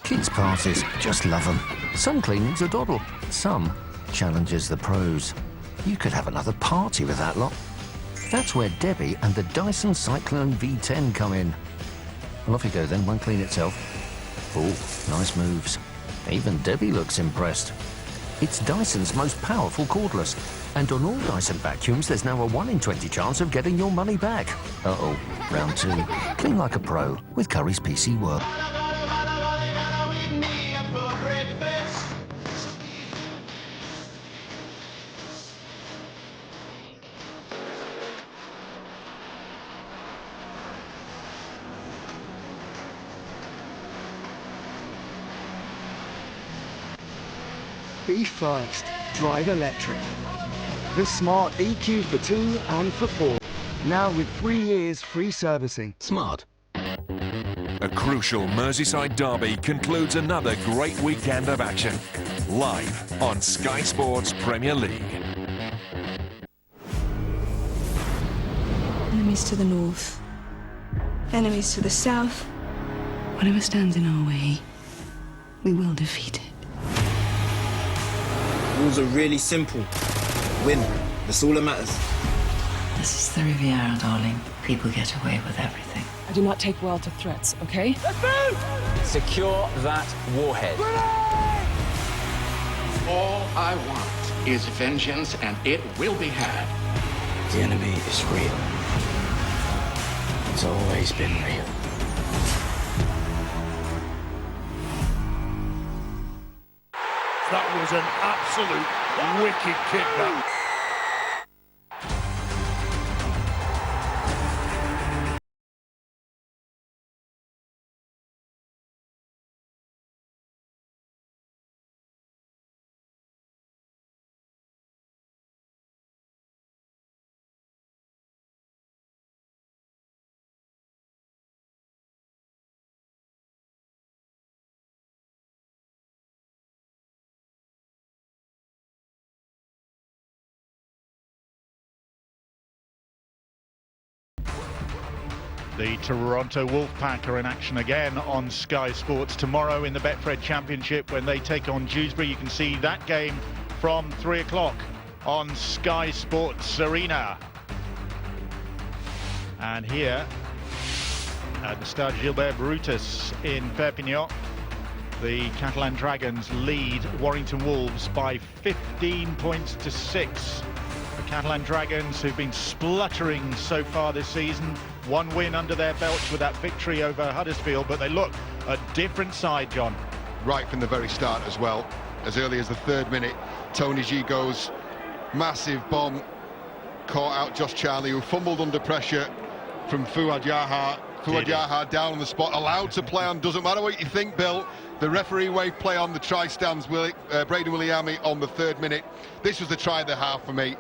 Kids' parties, just love them. Some cleaning's a doddle, some challenges the pros. You could have another party with that lot. That's where Debbie and the Dyson Cyclone V10 come in. Well, off you go then, won't clean itself. Oh, nice moves. Even Debbie looks impressed. It's Dyson's most powerful cordless, and on all Dyson vacuums there's now a 1 in 20 chance of getting your money back. Uh-oh, round 2. Clean like a pro with Curry's PC Work. Be first. Drive electric. The smart EQ for 2 and for 4. Now with 3 years free servicing. Smart. A crucial Merseyside derby concludes another great weekend of action. Live on Sky Sports Premier League. Enemies to the north. Enemies to the south. Whatever stands in our way, we will defeat it. Rules are really simple. Win. That's all that matters. This is the Riviera, darling. People get away with everything. I do not take well to threats, okay? Let's move! Secure that warhead. All I want is vengeance, and it will be had. The enemy is real. It's always been real. That was an absolute wicked kick, that. The Toronto Wolfpack are in action again on Sky Sports tomorrow in the Betfred Championship when they take on Dewsbury. You can see that game from 3 o'clock on Sky Sports Arena. And here at the Stade Gilbert Brutus in Perpignan, the Catalan Dragons lead Warrington Wolves by 15 points to 6. The Catalan Dragons, who've been spluttering so far this season, one win under their belts with that victory over Huddersfield, but they look a different side, John. Right from the very start as well. As early as the 3rd minute, Tony Gigo's massive bomb caught out Josh Charlie, who fumbled under pressure from Fouad Yaha. Fouad Yaha down on the spot, allowed to play on. Doesn't matter what you think, Bill. The referee waved play on. The try stands. Braden Williami on the 3rd minute. This was the try of the half for me.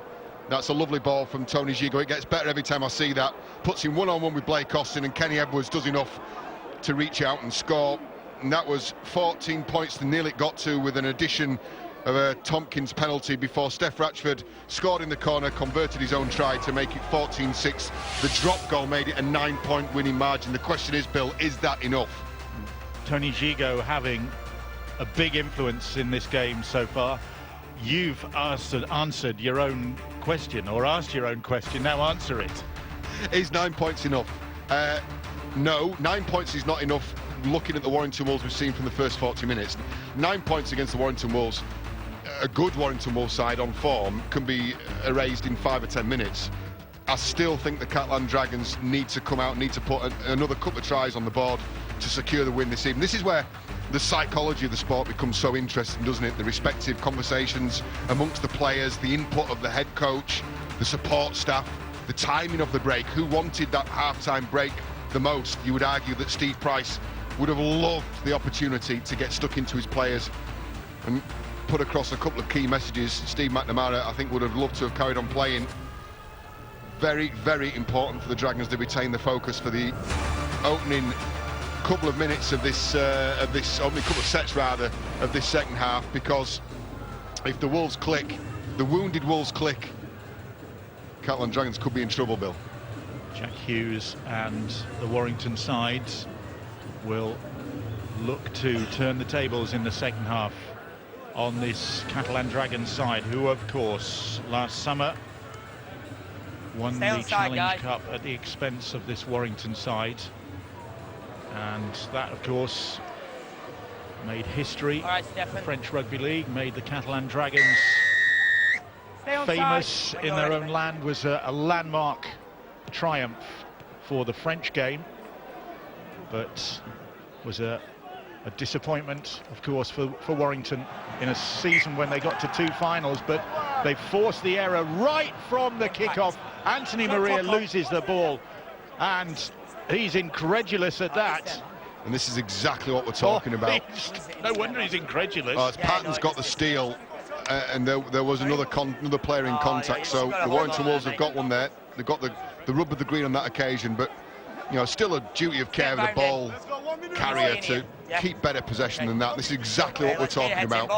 That's a lovely ball from Tony Gigo. It gets better every time I see that. Puts him one-on-one with Blake Austin, and Kenny Edwards does enough to reach out and score. And that was 14 points to nil it got to, with an addition of a Tompkins penalty before Steph Ratchford scored in the corner, converted his own try to make it 14-6. The drop goal made it a 9-point winning margin. The question is, Bill, is that enough? Tony Gigo having a big influence in this game so far. You've answered your own question, or asked your own question. Now answer it. Is 9 points enough? No, 9 points is not enough. Looking at the Warrington Wolves we've seen from the first 40 minutes, 9 points against the Warrington Wolves, a good Warrington Wolves side on form, can be erased in 5 or 10 minutes. I still think the Catalan Dragons need to come out, need to put another couple of tries on the board to secure the win this evening. This is where the psychology of the sport becomes so interesting, doesn't it? The respective conversations amongst the players, the input of the head coach, the support staff, the timing of the break. Who wanted that half-time break the most? You would argue that Steve Price would have loved the opportunity to get stuck into his players and put across a couple of key messages. Steve McNamara, I think, would have loved to have carried on playing. Very, very important for the Dragons to retain the focus for the opening couple of minutes of this opening couple of sets rather of this second half, because if the Wolves click, the wounded Wolves click, Catalan Dragons could be in trouble, Bill. Jack Hughes and the Warrington sides will look to turn the tables in the second half on this Catalan Dragons side, who of course last summer won the Challenge Cup at the expense of this Warrington side. And that, of course, made history. The French Rugby League made the Catalan Dragons famous in their own land. Was a landmark triumph for the French game, but was a disappointment, of course, for Warrington in a season when they got to 2 finals. But they forced the error right from the kickoff. Anthony Maria loses the ball, and he's incredulous at that. And this is exactly what we're talking about. No wonder he's incredulous. Patton's got the steal. and there was another player in contact. So the Warrington Wolves have got one there. They've got the rub of the green on that occasion, but still a duty of care of the ball carrier to keep better possession than that. This is exactly what we're talking about.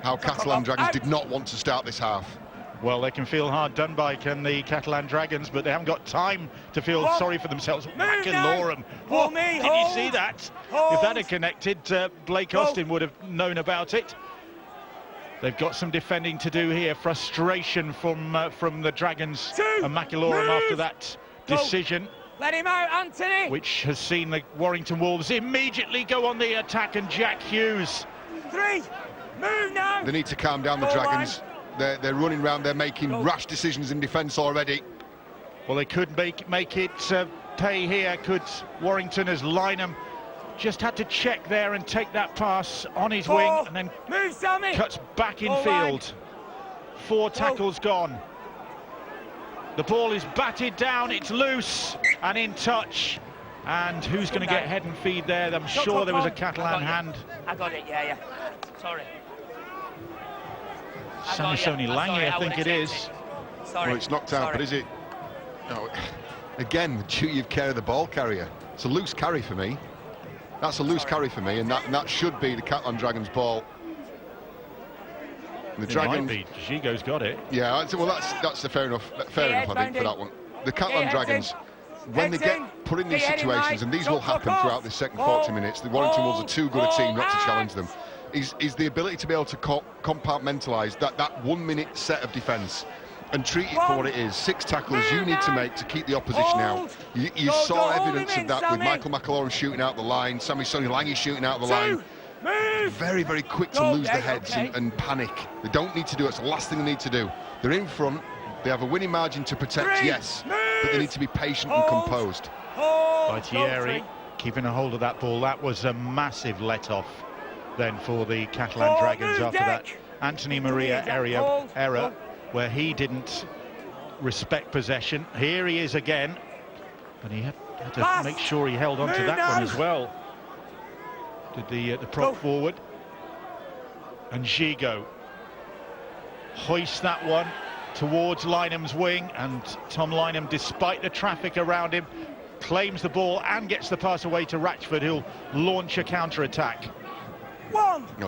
How Catalan Dragons did not want to start this half. Well, they can feel hard done by, can the Catalan Dragons, but they haven't got time to feel sorry for themselves. McIlorum. Did you see that? If that had connected, Blake Austin would have known about it. They've got some defending to do here. Frustration from the Dragons and McIlorum after that decision. Let him out, Anthony! Which has seen the Warrington Wolves immediately go on the attack, and Jack Hughes. 3, move now! They need to calm down, the Dragons. They're running around, they're making rash decisions in defence already. Well, they could make it pay here, could Warrington, as Lynham just had to check there and take that pass on his wing, and then cuts back in field. 4 tackles gone. The ball is batted down, it's loose and in touch. And who's going to get head and feed there? I'm sure there was a Catalan hand. I got it, yeah. Sorry. Samisoni Lange, I think it is. Well, it's knocked out, but is it? No. Again, the duty of care of the ball carrier. It's a loose carry for me. That's a loose carry for me, and that should be the Catalan Dragons' ball. The Dragons. Gigo's got it. Yeah, well, that's the fair enough. Fair enough, I think, for that one. The Catalan Dragons, when they get put in these situations, and these will happen throughout this second 40 minutes, the Warrington Wolves are too good a team not to challenge them. Is the ability to be able to compartmentalise that 1 minute set of defence and treat it for what it is. 6 tackles you need to make to keep the opposition out. You saw evidence of that with Michael McIlorum shooting out the line, Samisoni Lange shooting out the line. Very, very quick to lose the heads and panic. They don't need to do it. It's the last thing they need to do. They're in front. They have a winning margin to protect, yes, but they need to be patient and composed. Thierry keeping a hold of that ball. That was a massive let-off then for the Catalan Dragons after that Anthony Maria error where he didn't respect possession. Here he is again, but he had to make sure he held on to that one as well. Did the prop forward, and Gigo hoists that one towards Lynham's wing, and Tom Lynham, despite the traffic around him, claims the ball and gets the pass away to Ratchford, who'll launch a counter-attack.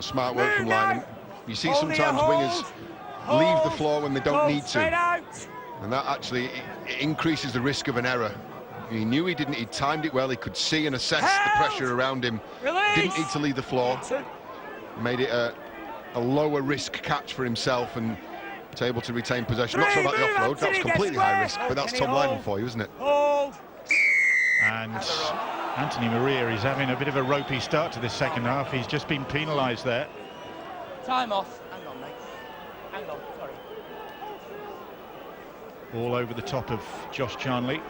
Smart work from Lynham. You see sometimes wingers leave the floor when they don't need to, and that actually it increases the risk of an error. He knew he timed it well, he could see and assess the pressure around him. Didn't need to leave the floor. Made it a lower risk catch for himself and was able to retain possession. Not sure about the offload, that was completely high risk, but that's Tom Lynham for you, isn't it? And Anthony Maria is having a bit of a ropey start to this second half. He's just been penalised there. Time off. Hang on, mate. Hang on, sorry. All over the top of Josh Charnley.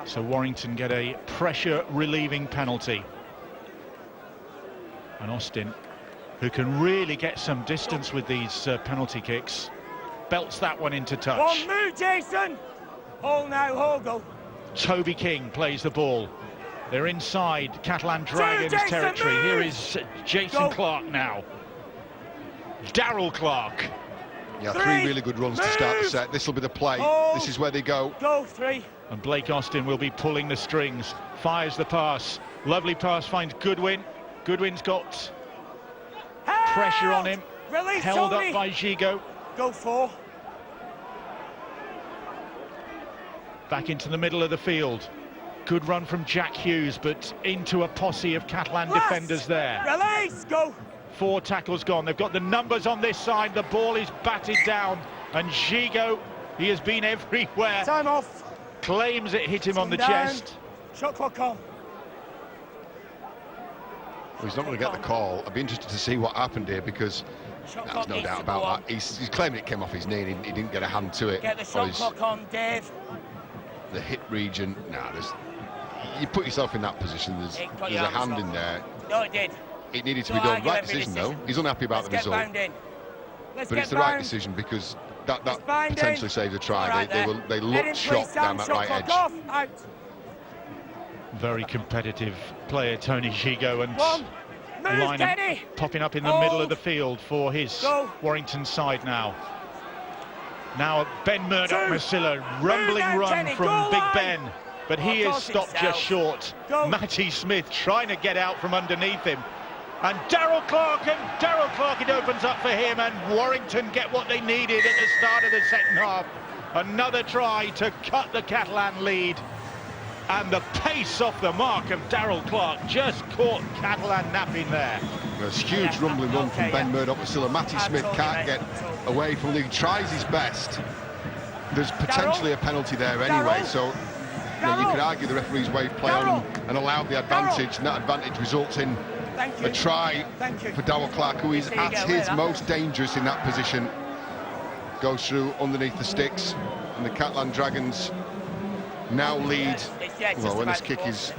So Warrington get a pressure relieving penalty, and Austin, who can really get some distance with these penalty kicks, belts that one into touch. One move, Jason. Hold now, Hogle. Toby King plays the ball. They're inside Catalan Dragons territory. Move. Here is Jason Clark now. Darryl Clark. Yeah, 3 really good runs to start the set. This will be the play. This is where they go. Go 3. And Blake Austin will be pulling the strings. Fires the pass. Lovely pass, finds Goodwin. Goodwin's got pressure on him. Release, held Tony. Up by Gigo. Go 4. Back into the middle of the field. Good run from Jack Hughes, but into a posse of Catalan defenders there. Release, go. 4 tackles gone. They've got the numbers on this side. The ball is batted down, and Gigo, he has been everywhere. Time off. Claims it hit him on the chest. Shot clock on. Well, he's not going to get the call. I'd be interested to see what happened here, because there's no doubt about that. He's claiming it came off his knee and he didn't get a hand to it. Get the shot clock on, Dave. The hip region, you put yourself in that position, there's a hand in there. No, it did. It needed to be done. Right decision, though. He's unhappy about the result. But it's the right decision, because that potentially saved a try. They looked shot down that right edge. Very competitive player, Tony Gigo, and lineup popping up in the middle of the field for his Warrington side now. Now Ben Murdoch-Masilla, rumbling run from Big Ben, but he is stopped just short. Matty Smith trying to get out from underneath him. And Darrell Clark, it opens up for him, and Warrington get what they needed at the start of the second half. Another try to cut the Catalan lead. And the pace off the mark of Darrell Clark just caught Catalan napping there. There's a huge rumbling run from Ben Murdoch-Masilla. Matty Smith can't get away from it. He tries his best. There's potentially a penalty there anyway, so you could argue the referee's waved play on and allowed the advantage, and that advantage results in a try for Darrell Clark, who is at his most dangerous in that position. Goes through underneath the sticks, and the Catalan Dragons now lead. Well, when this kick is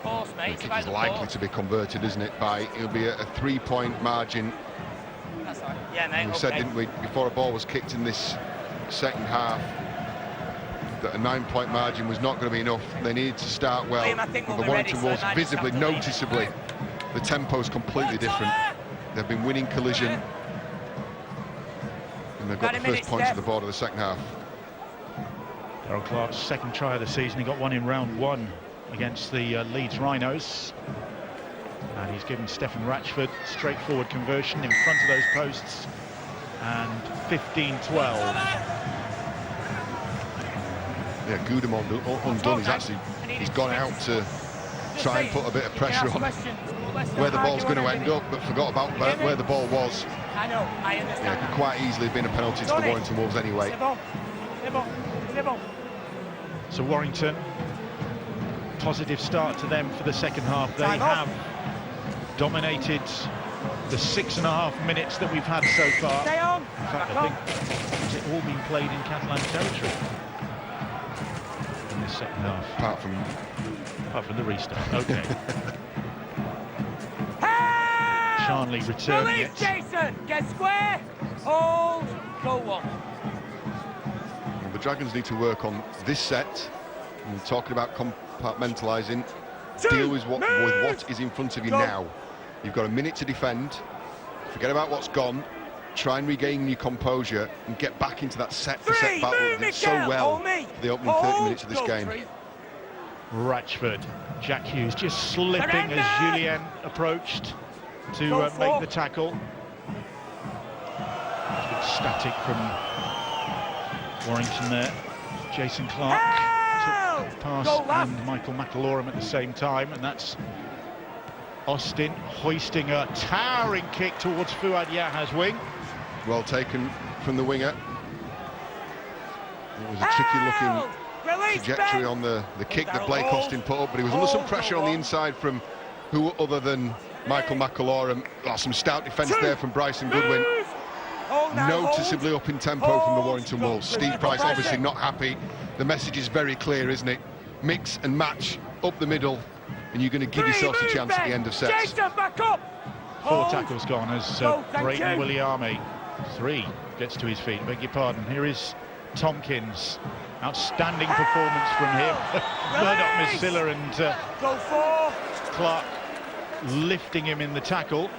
likely to be converted, isn't it? It'll be a 3-point margin. We said, didn't we, before a ball was kicked in this second half, that a 9-point margin was not going to be enough. They needed to start well. The Warrington Wolves visibly, noticeably, the tempo's completely different. They've been winning collision, and they've got the first points at the board of the second half. Darrell Clark's second try of the season. He got one in round 1 against the Leeds Rhinos. And he's given Stefan Ratchford straightforward conversion in front of those posts. And 15-12. Yeah, Goodham undone. He's gone out to try and put a bit of pressure on where the ball's going to end up, but forgot about where the ball was. I know, I understand. Yeah, it could quite easily have been a penalty to the Warrington Wolves anyway. So Warrington, positive start to them for the second half. They have dominated the 6.5 minutes that we've had so far. Stay on. In fact, I think has it all been played in Catalan territory in this second half? Apart from the restart. Okay. Charnley returning it. Jason, get square. Hold. Go one. The Dragons need to work on this set. And we're talking about compartmentalising. Deal with what is in front of you now. You've got a minute to defend. Forget about what's gone. Try and regain your composure and get back into that set-for-set battle that did so well for the opening 30 minutes of this game. Ratchford, Jack Hughes just slipping as Julien approached to make the tackle. A bit static from Warrington there. Jason Clark took the pass and Michael McAlorum at the same time, and that's Austin hoisting a towering kick towards Fuad Yaha's wing. Well taken from the winger. It was a tricky-looking trajectory on the kick that Blake Austin put up, but he was under some pressure on the inside from who other than Michael McAlorum. Some stout defence there from Bryson Goodwin. Noticeably up in tempo from the Warrington Wolves. Steve Price obviously not happy. The message is very clear, isn't it? Mix and match up the middle, and you're going to give yourselves a chance at the end of sets. 4 tackles gone as Brayton Williame, 3, gets to his feet. Beg your pardon. Here is Tompkins. Outstanding performance from him. Murdoch-Masilla and Clark lifting him in the tackle.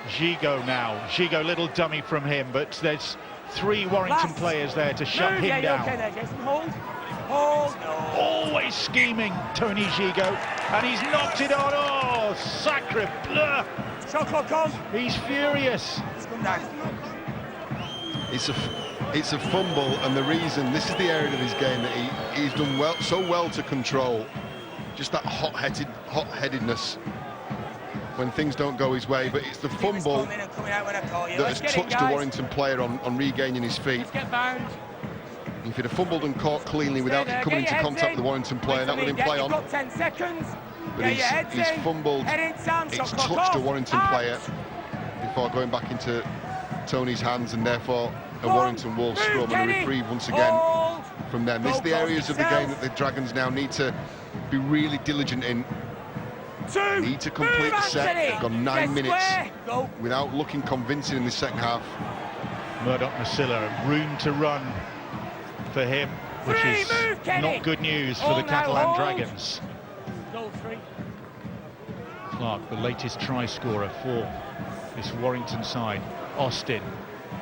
Gigot now. Gigot, little dummy from him, but there's 3 Warrington players there to shut him down. Always scheming, Tony Gigot, and he's knocked it on. Oh, sacre bleu! He's furious. It's a fumble, and the reason, this is the area of his game that he's done so well to control. Just that hot-headedness when things don't go his way, but it's the fumble that has touched a Warrington player on regaining his feet. If he'd have fumbled and caught cleanly without it coming into contact with the Warrington player, that would have been play on. But he's fumbled, it's touched a Warrington player before going back into Tony's hands, and therefore a Warrington Wolves scrum and a reprieve once again from them. This is the areas of the game that the Dragons now need to be really diligent in. Need to complete the set. They've got 9 minutes without looking convincing in the second half. Murdoch-Masilla, room to run for him, which is not good news for the Catalan Dragons. Clark, the latest try scorer for this Warrington side. Austin,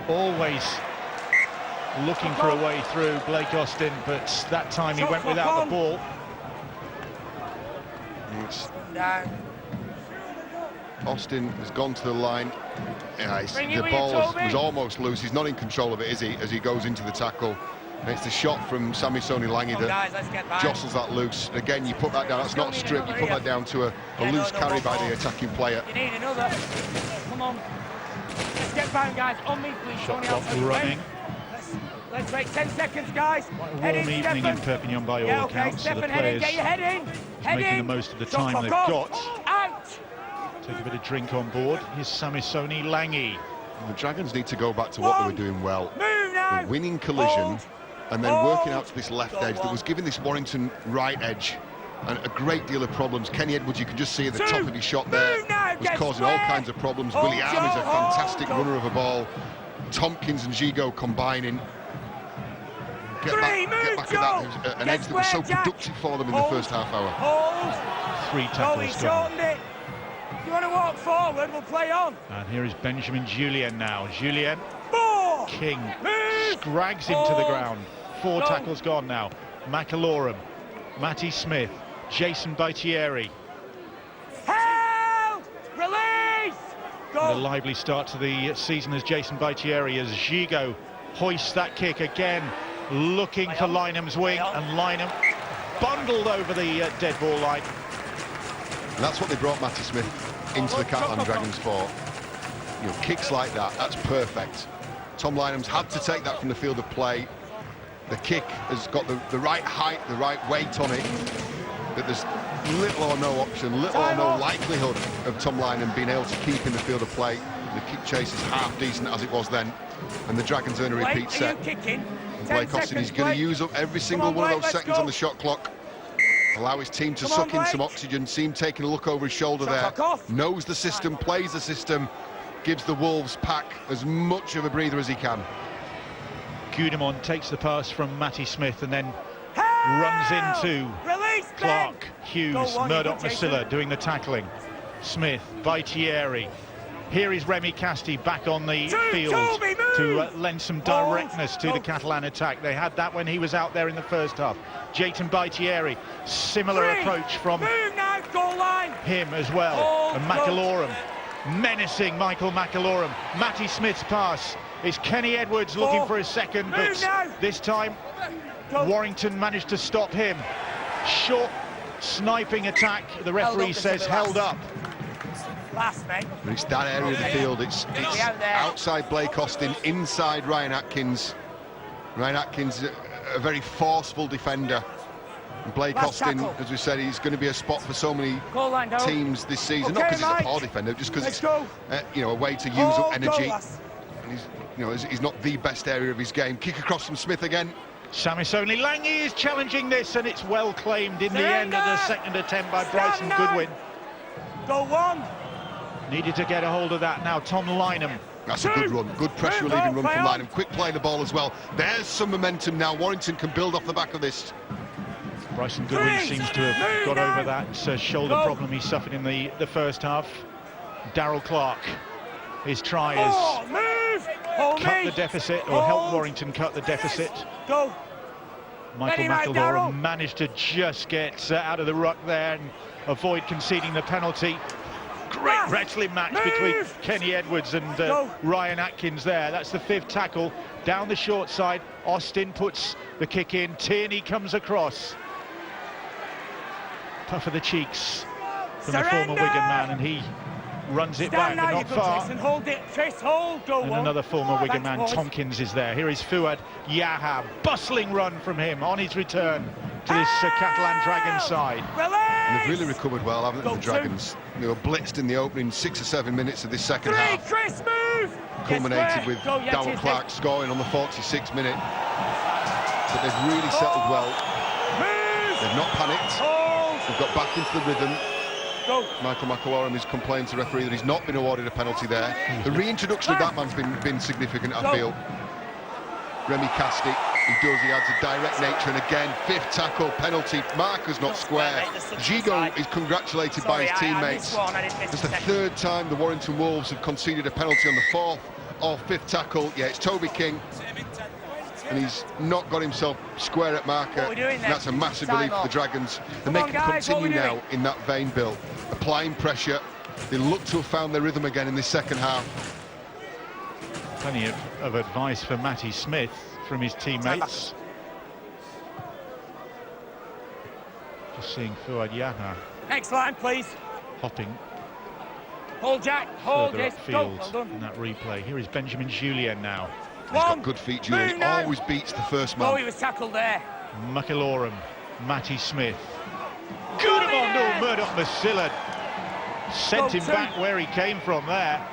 always looking for a way through, Blake Austin, but that time he went without the ball. Austin has gone to the line. The ball was almost loose. He's not in control of it, is he, as he goes into the tackle. And it's the shot from Samisoni Langi that jostles that loose. Again, you put that down, that's not a strip, you put that down to a loose carry by the attacking player. You need another. Come on. Let's get back, guys. On me, please. Shot clock running. Let's wait 10 seconds, guys. Quite a warm evening in Perpignan by all accounts. So the players get your head in. making the most of the time they've got. Take a bit of drink on board. Here's Samisoni Langi. The Dragons need to go back to what they were doing well. The winning collision and then working out to this left edge that was giving this Warrington right edge and a great deal of problems. Kenny Edwards, you can just see at the top of his shot there, was causing all kinds of problems. Willie Arm is a fantastic runner of a ball. Tompkins and Gigo combining. Get back at that. An edge that was so productive for them in the first half hour. 3 tackles gone. If you want to walk forward, we'll play on. And here is Benjamin Julien now. Julien, King, scrags him to the ground. 4 tackles gone now. McAlorum, Matty Smith, Jason Baitieri. Help! Release! A lively start to the season as Jason Baitieri, as Gigo hoists that kick again, looking for Lynham's wing, and Lynham bundled over the dead ball line. And that's what they brought Matty Smith into the Catalan Dragons for. You know, kicks like that, that's perfect. Tom Lynham's had to take that from the field of play. The kick has got the right height, the right weight on it, that there's little or no option, little or no likelihood of Tom Lynham being able to keep in the field of play. The kick chase is half decent as it was then, and the Dragons earn a repeat set. And Blake Austin is going to use up every single one of those seconds on the shot clock. Allow his team to suck in some oxygen. See him taking a look over his shoulder there. Knows the system, plays the system, gives the Wolves pack as much of a breather as he can. Gudimon takes the pass from Matty Smith and then runs into Clark, Hughes, Murdoch-Masilla doing the tackling. Smith, Baitieri. Here is Remy Casti back on the field to lend some directness to the Catalan attack. They had that when he was out there in the first half. Jayton Baitieri, similar approach from him as well. And McAlorum, menacing Michael McAlorum. Matty Smith's pass. Is Kenny Edwards looking for a second, but this time Warrington managed to stop him. Short sniping attack, the referee says held up. But it's that area of the field, it's outside Blake Austin, inside Ryan Atkins. Ryan Atkins, a very forceful defender. And Blake Austin, as we said, he's going to be a spot for so many teams this season, not because he's a poor defender, just because it's you know, a way to use up energy. And he's not the best area of his game. Kick across from Smith again. Samisoni Langi is challenging this, and it's well claimed in the end of the second attempt by Bryson Goodwin. Go one. Needed to get a hold of that now. Tom Lynham. That's a good run, good pressure relieving run from Lynham. Quick play the ball as well. There's some momentum now. Warrington can build off the back of this. Bryson Goodwin seems to have got over that shoulder problem he suffered in the first half. Darryl Clark, his try is cut the deficit, or help Warrington cut the deficit. Michael McElroy managed to just get out of the ruck there and avoid conceding the penalty. Great wrestling match between Kenny Edwards and Ryan Atkins there. That's the 5th tackle. Down the short side, Austin puts the kick in. Tierney comes across. Puff of the cheeks from the former Wigan man, and he runs it back, but not far. And another former Wigan man, Tompkins, is there. Here is Fuad Yaha. Bustling run from him on his return to this Catalan Dragons side. And they've really recovered well, haven't they, the Dragons? They were blitzed in the opening 6 or 7 minutes of this second half. Culminated with Darryl Clark scoring on the 46th minute. But they've really settled well. They've not panicked. They've got back into the rhythm. Michael McAlorum is complaining to the referee that he's not been awarded a penalty there. The reintroduction of that man's been significant, I feel. Remy Casti He does, he adds a direct nature, and again, 5th tackle, penalty, marker's not square. Gigo is congratulated by his teammates. It's the 3rd time the Warrington Wolves have conceded a penalty on the 4th or 5th tackle. Yeah, it's Toby King, and he's not got himself square at marker. And that's a massive relief for the Dragons, and they can continue now in that vein, Bill, applying pressure. They look to have found their rhythm again in this second half. Plenty of advice for Matty Smith from his teammates. Just seeing Fuad Yaha Next line, please. hopping Hold, Jack. Hold, further yes. upfield Well done. in that replay. Here is Benjamin Julien now. He's got good feet, Julien. He always beats the first man. Oh, he was tackled there. McIlorum, Matty Smith. Good on no, Murdoch-Masilla. Sent him back where he came from there.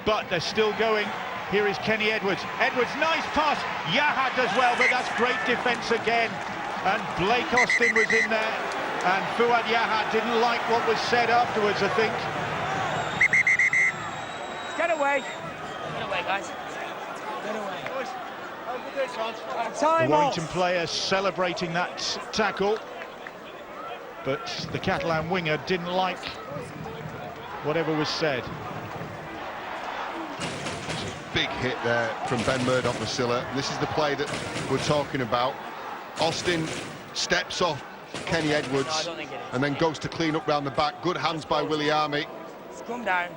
But they're still going. Here is Kenny Edwards. Edwards, nice pass. Yaha does well, but that's great defence again. And Blake Austin was in there. And Fuad Yaha didn't like what was said afterwards, I think. Get away. Get away, guys. Get away. Time Warrington off. player celebrating that tackle. But the Catalan winger didn't like whatever was said. Big hit there from Ben Murdoch-Masilla. This is the play that we're talking about. Austin steps off Kenny Edwards and then goes to clean up round the back. Good hands by Willie Army. Scrum down.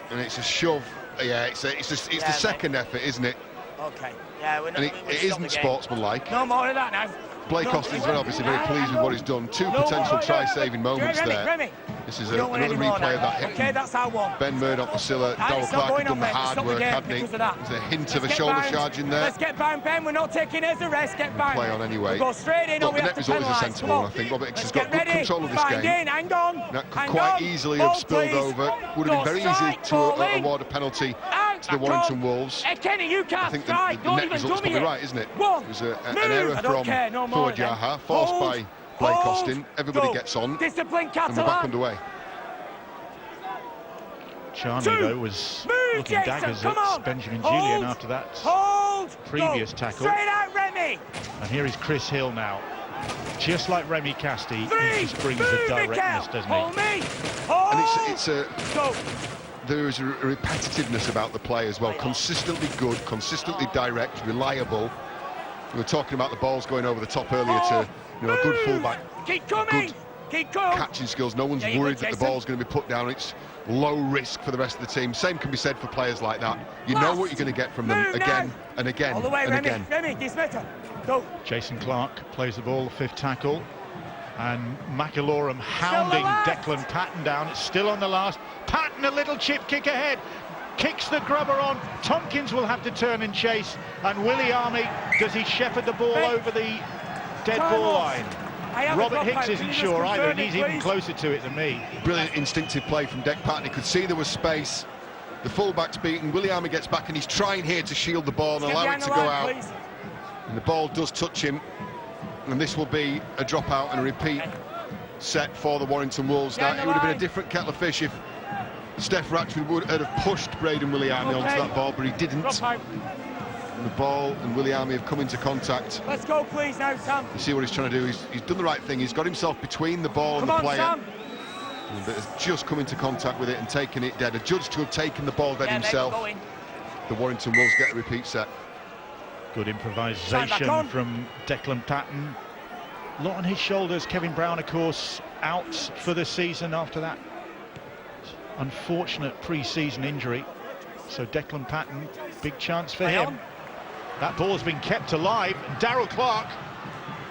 And it's a shove. Yeah, it's the second effort, isn't it? Okay. Yeah, we're not. And it isn't sportsmanlike. No more of that now. Blake Austin's obviously very pleased with what he's done. 2 potential try-saving moments there. This is another replay of that hit. Okay, that's our one. Ben Murdoch-Masilla, Darryl Clark had done the hard work, hadn't he? There's a hint of a shoulder charge in there. Let's get bound, Ben. We're not taking it as a rest. Get bound. Play on anyway. We'll go straight in. Look, We the have net to result is a penalise. sensible one, I think. Robert Hicks has got good control of this Find game. in. Hang on. That could quite easily have spilled over. Would have been very easy to award a penalty to the Warrington Wolves. Hey, Kenny, you can't I think the net result's probably right, isn't it? It was an error from Fuad Yaha, forced by Blake Austin. Everybody gets on, Discipline, and we're back Catalan. underway. Charney, though, was looking daggers at Benjamin Julien after that previous tackle. Straight out, Remy. And here is Chris Hill now. Just like Remy Casti, he just brings the directness, doesn't he? And there is a repetitiveness about the play as well. Consistently good, consistently direct, reliable. We were talking about the balls going over the top earlier to a good fullback. Keep coming. Good Keep going. catching skills. No one's worried that the ball's going to be put down. It's low risk for the rest of the team. Same can be said for players like that. You know what you're going to get from them again and again All the way, and Remy. again. Remy, dismitter. Go. Jason Clark plays the ball, 5th tackle. And McIlorum hounding Declan Patton down. It's still on the last. Patton, a little chip kick ahead. Kicks the grubber on. Tompkins will have to turn and chase. And Willie Army, does he shepherd the ball over the dead ball line? Robert Hicks isn't sure either, and he's even closer to it than me. Brilliant instinctive play from Dec Patton. He could see there was space. The fullback's beaten. Willie Army gets back, and he's trying here to shield the ball and allow it to go out. And the ball does touch him. And this will be a dropout and a repeat set for the Warrington Wolves. Now, it would have been a different kettle of fish if Steph Ratchford would have pushed Braden Willie Army onto that ball, but he didn't. And the ball and Willie Army have come into contact. Let's go, please, now, Sam. You see what he's trying to do. He's done the right thing. He's got himself between the ball and the player. Sam. But has just come into contact with it and taken it dead. A judge to have taken the ball dead himself. The Warrington Wolves get a repeat set. Good improvisation from Declan Patton. A lot on his shoulders. Kevin Brown, of course, out for the season after that unfortunate pre-season injury. So Declan Patton, big chance for him. That ball's been kept alive. Darryl Clark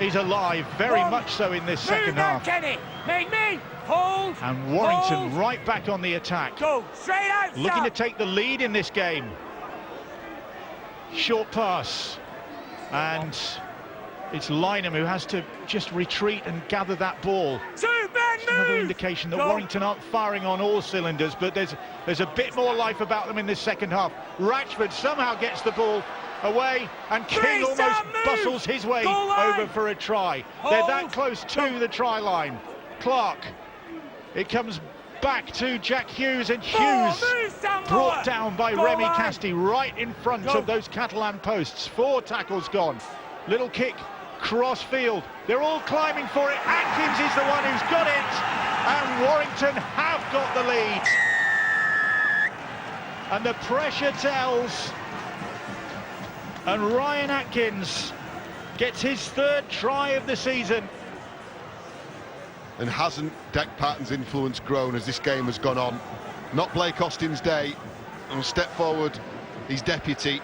is alive, very much so in this second half. Kenny. Make me. Hold. And Warrington right back on the attack. Go straight out. Looking to take the lead in this game. Short pass, and it's Lynham who has to just retreat and gather that ball. Another indication that Warrington aren't firing on all cylinders, but there's a bit more life about them in this second half. Ratchford somehow gets the ball away, and King almost bustles his way over for a try. They're that close to the try line. Clark, it comes back to Jack Hughes, and Hughes brought down by Remy Casti right in front of those Catalan posts. 4 tackles gone. Little kick, cross field. They're all climbing for it. Atkins is the one who's got it, and Warrington have got the lead. And the pressure tells, and Ryan Atkins gets his 3rd try of the season. And hasn't Dec Patton's influence grown as this game has gone on? Not Blake Austin's day. And step forward, his deputy.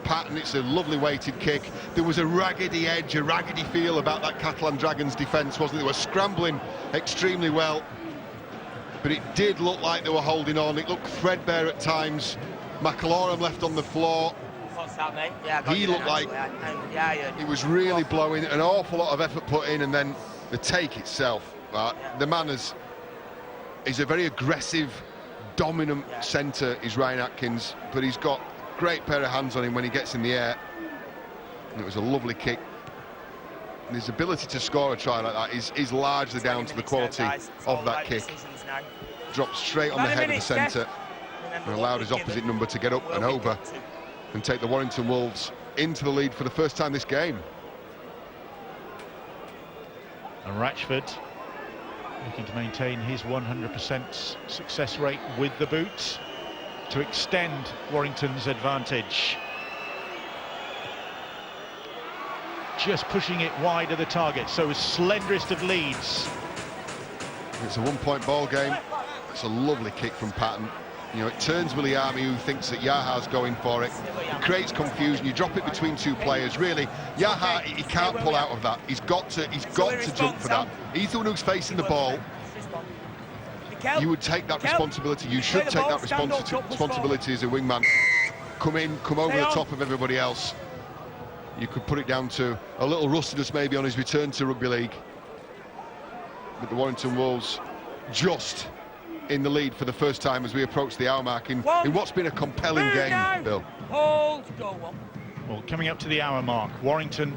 Patton, it's a lovely weighted kick. There was a raggedy edge, a raggedy feel about that Catalan Dragons defence, wasn't it? They were scrambling extremely well. But it did look like they were holding on. It looked threadbare at times. McAlorum left on the floor. He looked like he was really blowing, an awful lot of effort put in, and then the take itself. The man is a very aggressive, dominant centre, is Ryan Atkins, but he's got a great pair of hands on him when he gets in the air. And it was a lovely kick. And his ability to score a try like that is largely down to the quality of that kick. Dropped straight on the head of the centre and allowed his opposite number to get up and over and take the Warrington Wolves into the lead for the first time this game. And Ratchford looking to maintain his 100% success rate with the boots to extend Warrington's advantage. Just pushing it wide of the target, so slenderest of leads. It's a 1-point ball game. It's a lovely kick from Patton. You know, it turns Williami, who thinks that Yaha's going for it. It creates confusion. You drop it between 2 players. Really, Yaha, he can't pull out of that. He's got to jump for that. He's the one who's facing the ball. You would take that responsibility. You should take that responsibility as a wingman. Come in, come over the top of everybody else. You could put it down to a little rustiness maybe on his return to rugby league. But the Warrington Wolves just in the lead for the first time as we approach the hour mark in what's been a compelling game, Bill. Well, coming up to the hour mark, Warrington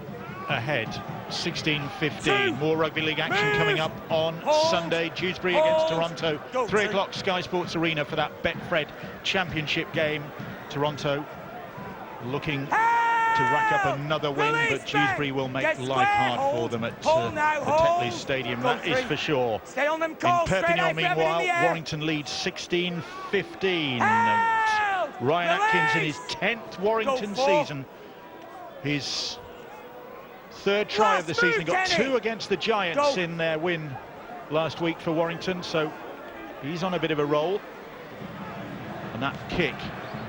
ahead, 16-15. More rugby league action coming up on Sunday. Dewsbury against Toronto, 3 o'clock, Sky Sports Arena for that Betfred Championship game. Toronto looking to rack up another win, but Dewsbury will make life hard for them at the Tetley Stadium, that is for sure. In Perpignan, meanwhile, Warrington leads 16-15. Ryan Atkins in his 10th Warrington season, his 3rd try of the season. He got 2 against the Giants in their win last week for Warrington, so he's on a bit of a roll. And that kick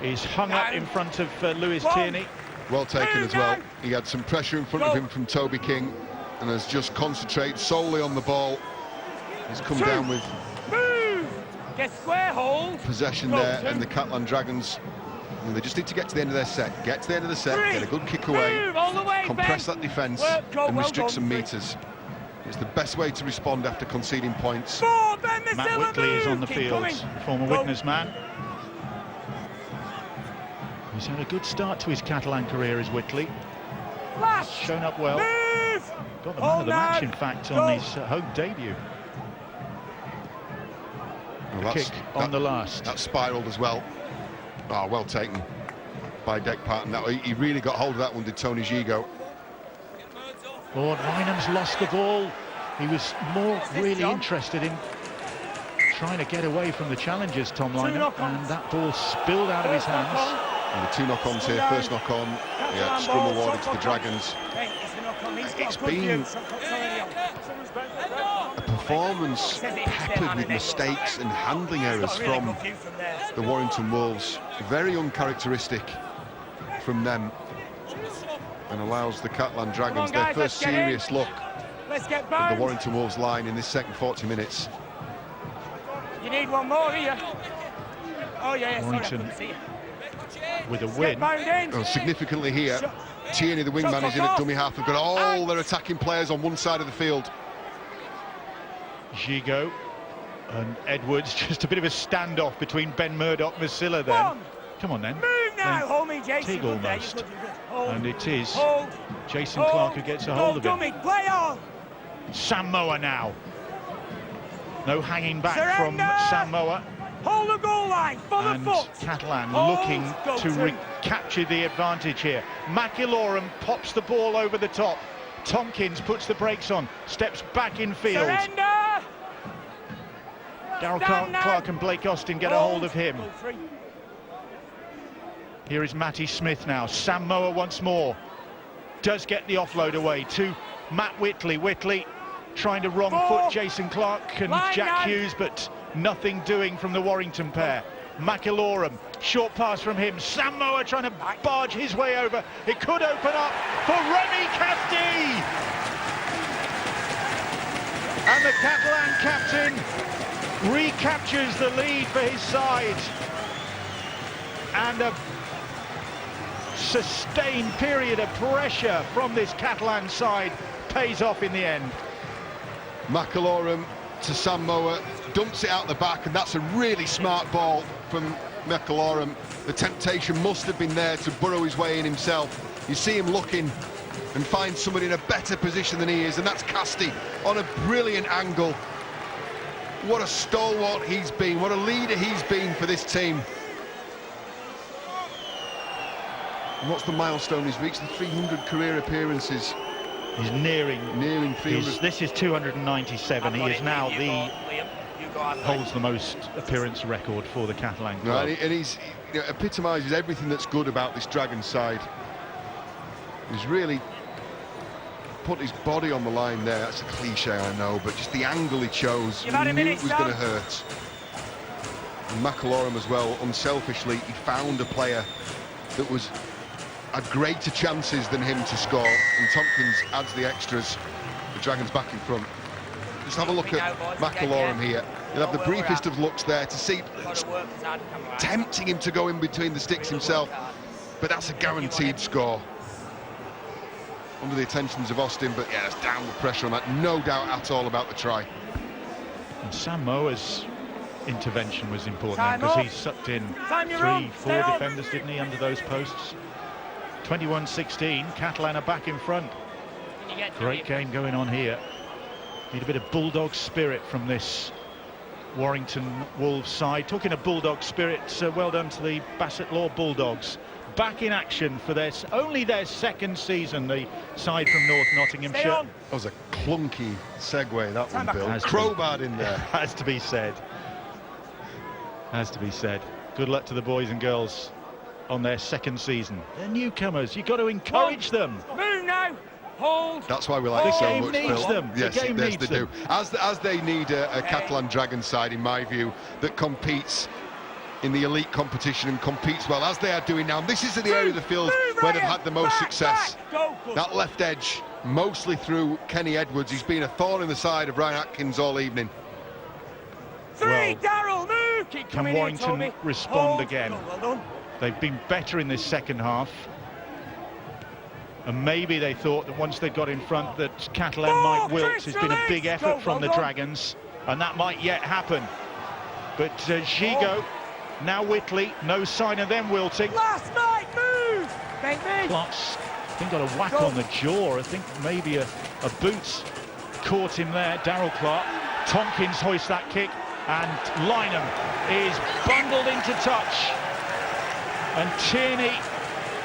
is hung up in front of Lewis Tierney. Well taken as well. He had some pressure in front of him from Toby King and has just concentrated solely on the ball. He's come down with possession there, and the Catalan Dragons, they just need to get to the end of their set. Get to the end of the set, get a good kick away, compress that defence and restrict some metres. It's the best way to respond after conceding points. Matt Whitley is on the field, former Widnes man. He's had a good start to his Catalan career as Whitley. He's shown up well. Got the man of the match, in fact, on his home debut. Well, kick on the last. That spiralled as well. Oh, well taken by Dec Patton. He really got hold of that one, did Tony Gigot. Lord Rynham's lost the ball. He was more really interested in trying to get away from the challengers, Tom Lynham, and that ball spilled out of his hands. And the 2 knock-ons here, first knock-on, scrum awarded to the Dragons. It's been a performance peppered with mistakes and handling errors from the Warrington Wolves. Very uncharacteristic from them, and allows the Catalan Dragons their first serious look at the Warrington Wolves line in this second 40 minutes. You need one more here. Oh yeah, Warrington with a win. Significantly here, Tierney, the wingman, is in at dummy half. They've got all their attacking players on one side of the field. Gigot and Edwards, just a bit of a standoff between Ben Murdoch and Masilla then. Come on then. Move now, hold me, Jason. Tig almost. And it is Jason Clark who gets a hold of it. Play on. Sam Moa now. No hanging back Surrender! from Sam Moa. Hold the goal line, follow And foot. Catalan Hold, looking go to through. recapture the advantage here. McIlorum pops the ball over the top. Tompkins puts the brakes on, steps back in field. Surrender! Darryl Stand Clark now. and Blake Austin get a hold of him. Here is Matty Smith now. Sam Moa once more. Does get the offload away to Matt Whitley. Whitley trying to wrong foot Jason Clark and Line Jack down. Hughes, but nothing doing from the Warrington pair. McIlorum, short pass from him. Sam Moa trying to barge his way over. It could open up for Remy Cafdi. And the Catalan captain recaptures the lead for his side. And a sustained period of pressure from this Catalan side pays off in the end. McIlorum to Sam Moa, dumps it out the back, and that's a really smart ball from McIlorum. The temptation must have been there to burrow his way in himself. You see him looking and find somebody in a better position than he is, and that's Cafdi on a brilliant angle. What a stalwart he's been, what a leader he's been for this team. And what's the milestone? He's reached the 300 career appearances. He's nearing 300. This is 297. He is now holds the most appearance record for the Catalan club. Right, and he's epitomises everything that's good about this Dragon side. He's really put his body on the line there. That's a cliche, I know, but just the angle he chose, he knew it was going to hurt. And McIlorum as well, unselfishly, he found a player that had greater chances than him to score, and Tompkins adds the extras. The Dragons back in front. Just have a look at McIlorum here. He'll have the briefest of looks there to see, tempting him to go in between the sticks himself, but that's a guaranteed score. Under the attentions of Austin, but yeah, there's downward pressure on that, no doubt at all about the try. And Sam Moa's intervention was important because he sucked in 3-4 defenders, didn't he, under those posts. 21-16, Catalan are back in front. Great game going on here. Need a bit of bulldog spirit from this Warrington Wolves side. Talking of bulldog spirit, well done to the Bassett Law Bulldogs. Back in action for only their second season, the side from North Nottinghamshire. That was a clunky segue, that one, Bill. Crowbarred in there. Has to be said. Has to be said. Good luck to the boys and girls on their second season. They're newcomers. You've got to encourage them. Move now. Hold. That's why we like it so much, Bill. Needs them. Yes, the game yes, needs they them. do. As they need a Catalan Dragon side, in my view, that competes in the elite competition and competes well, as they are doing now. And this is the area of the field where they've had the most success. That left edge, mostly through Kenny Edwards. He's been a thorn in the side of Ryan Atkins all evening. Three, Darryl, move! Keep Can Warrington respond again? Well done. They've been better in this second half. And maybe they thought that once they got in front that Catalan might wilt. It's been a big effort from the Dragons, and that might yet happen. But Gigot, now Whitley, no sign of them wilting. Last night, move! Baby! Clark's, I think, got a whack on the jaw. I think maybe a boot caught him there. Darryl Clark. Tompkins hoists that kick, and Lynham is bundled into touch. And Tierney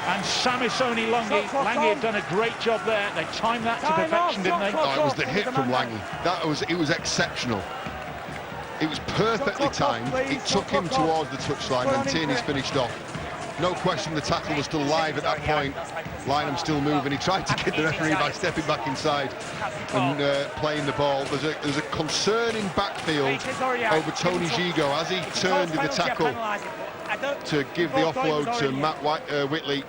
and Samisoni Lange have done a great job there. They timed that to perfection, didn't they? Oh, it was the hit from Lange. It was exceptional. It was perfectly timed. It took him towards the touchline, and Tierney's finished off. No question the tackle was still live at that point. Lynham still moving. He tried to get the referee by stepping back inside and playing the ball. There's a concerning backfield over Tony Gigot as he turned in the tackle to give the offload to Matt Whitley.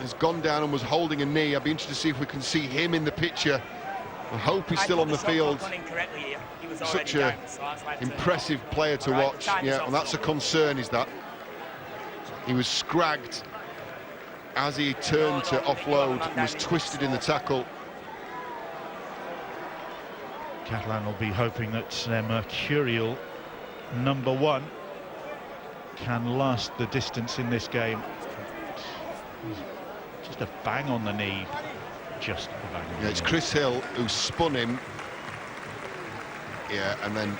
Has gone down and was holding a knee. I'd be interested to see if we can see him in the picture. I hope he's still on the field. Such an impressive player to watch. Yeah, and that's a concern, is that. He was scragged as he turned to offload and was twisted in the tackle. Catalan will be hoping that their mercurial number one can last the distance in this game. Just a bang on the knee. Just a bang on the knee. It's Chris Hill who spun him. Yeah, and then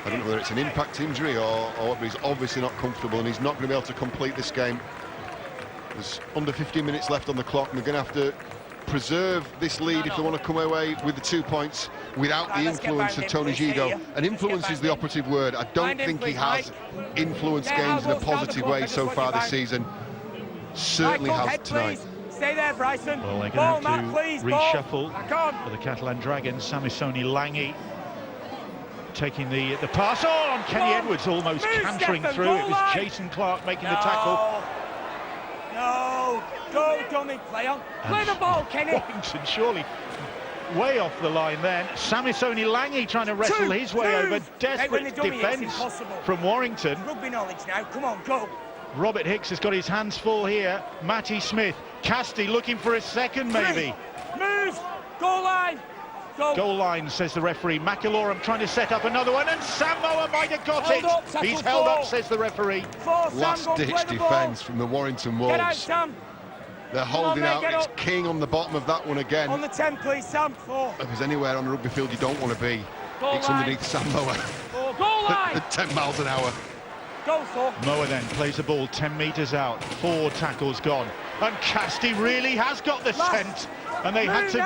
I don't know whether it's an impact injury or what, but he's obviously not comfortable, and he's not going to be able to complete this game. There's under 15 minutes left on the clock, and they're going to have to preserve this lead if they want to come away with the 2 points without the influence of Tony Gigo. And influence is the operative word. I don't think he has influenced games in a positive way so far this season. Certainly has tonight. Stay there, Bryson. Well, they're going to have to reshuffle for the Catalan Dragons. Samisoni Langi taking the pass on. Kenny Edwards almost cantering through. It was Jason Clark making the tackle. No, go, dummy, play on. Play the ball, Kenny. Warrington surely way off the line then. Samisoni Langi trying to wrestle his way over. Desperate defence from Warrington. Rugby knowledge now, come on, go. Robert Hicks has got his hands full here. Matty Smith, Casti looking for a second maybe. Move, goal line. Go. Goal line, says the referee. McIlorum trying to set up another one, and Samoa might have got it. He's held up, says the referee. Last-ditch defence from the Warrington Wolves. Get out, Sam. They're holding out. It's King on the bottom of that one again. On the 10, please, Sam. 4. If there's anywhere on the rugby field you don't want to be, it's underneath Samoa. 4. Goal line. At 10 miles an hour. Go, 4. Moa then plays the ball 10 metres out. 4 tackles gone. And Casti really has got the scent. And they had to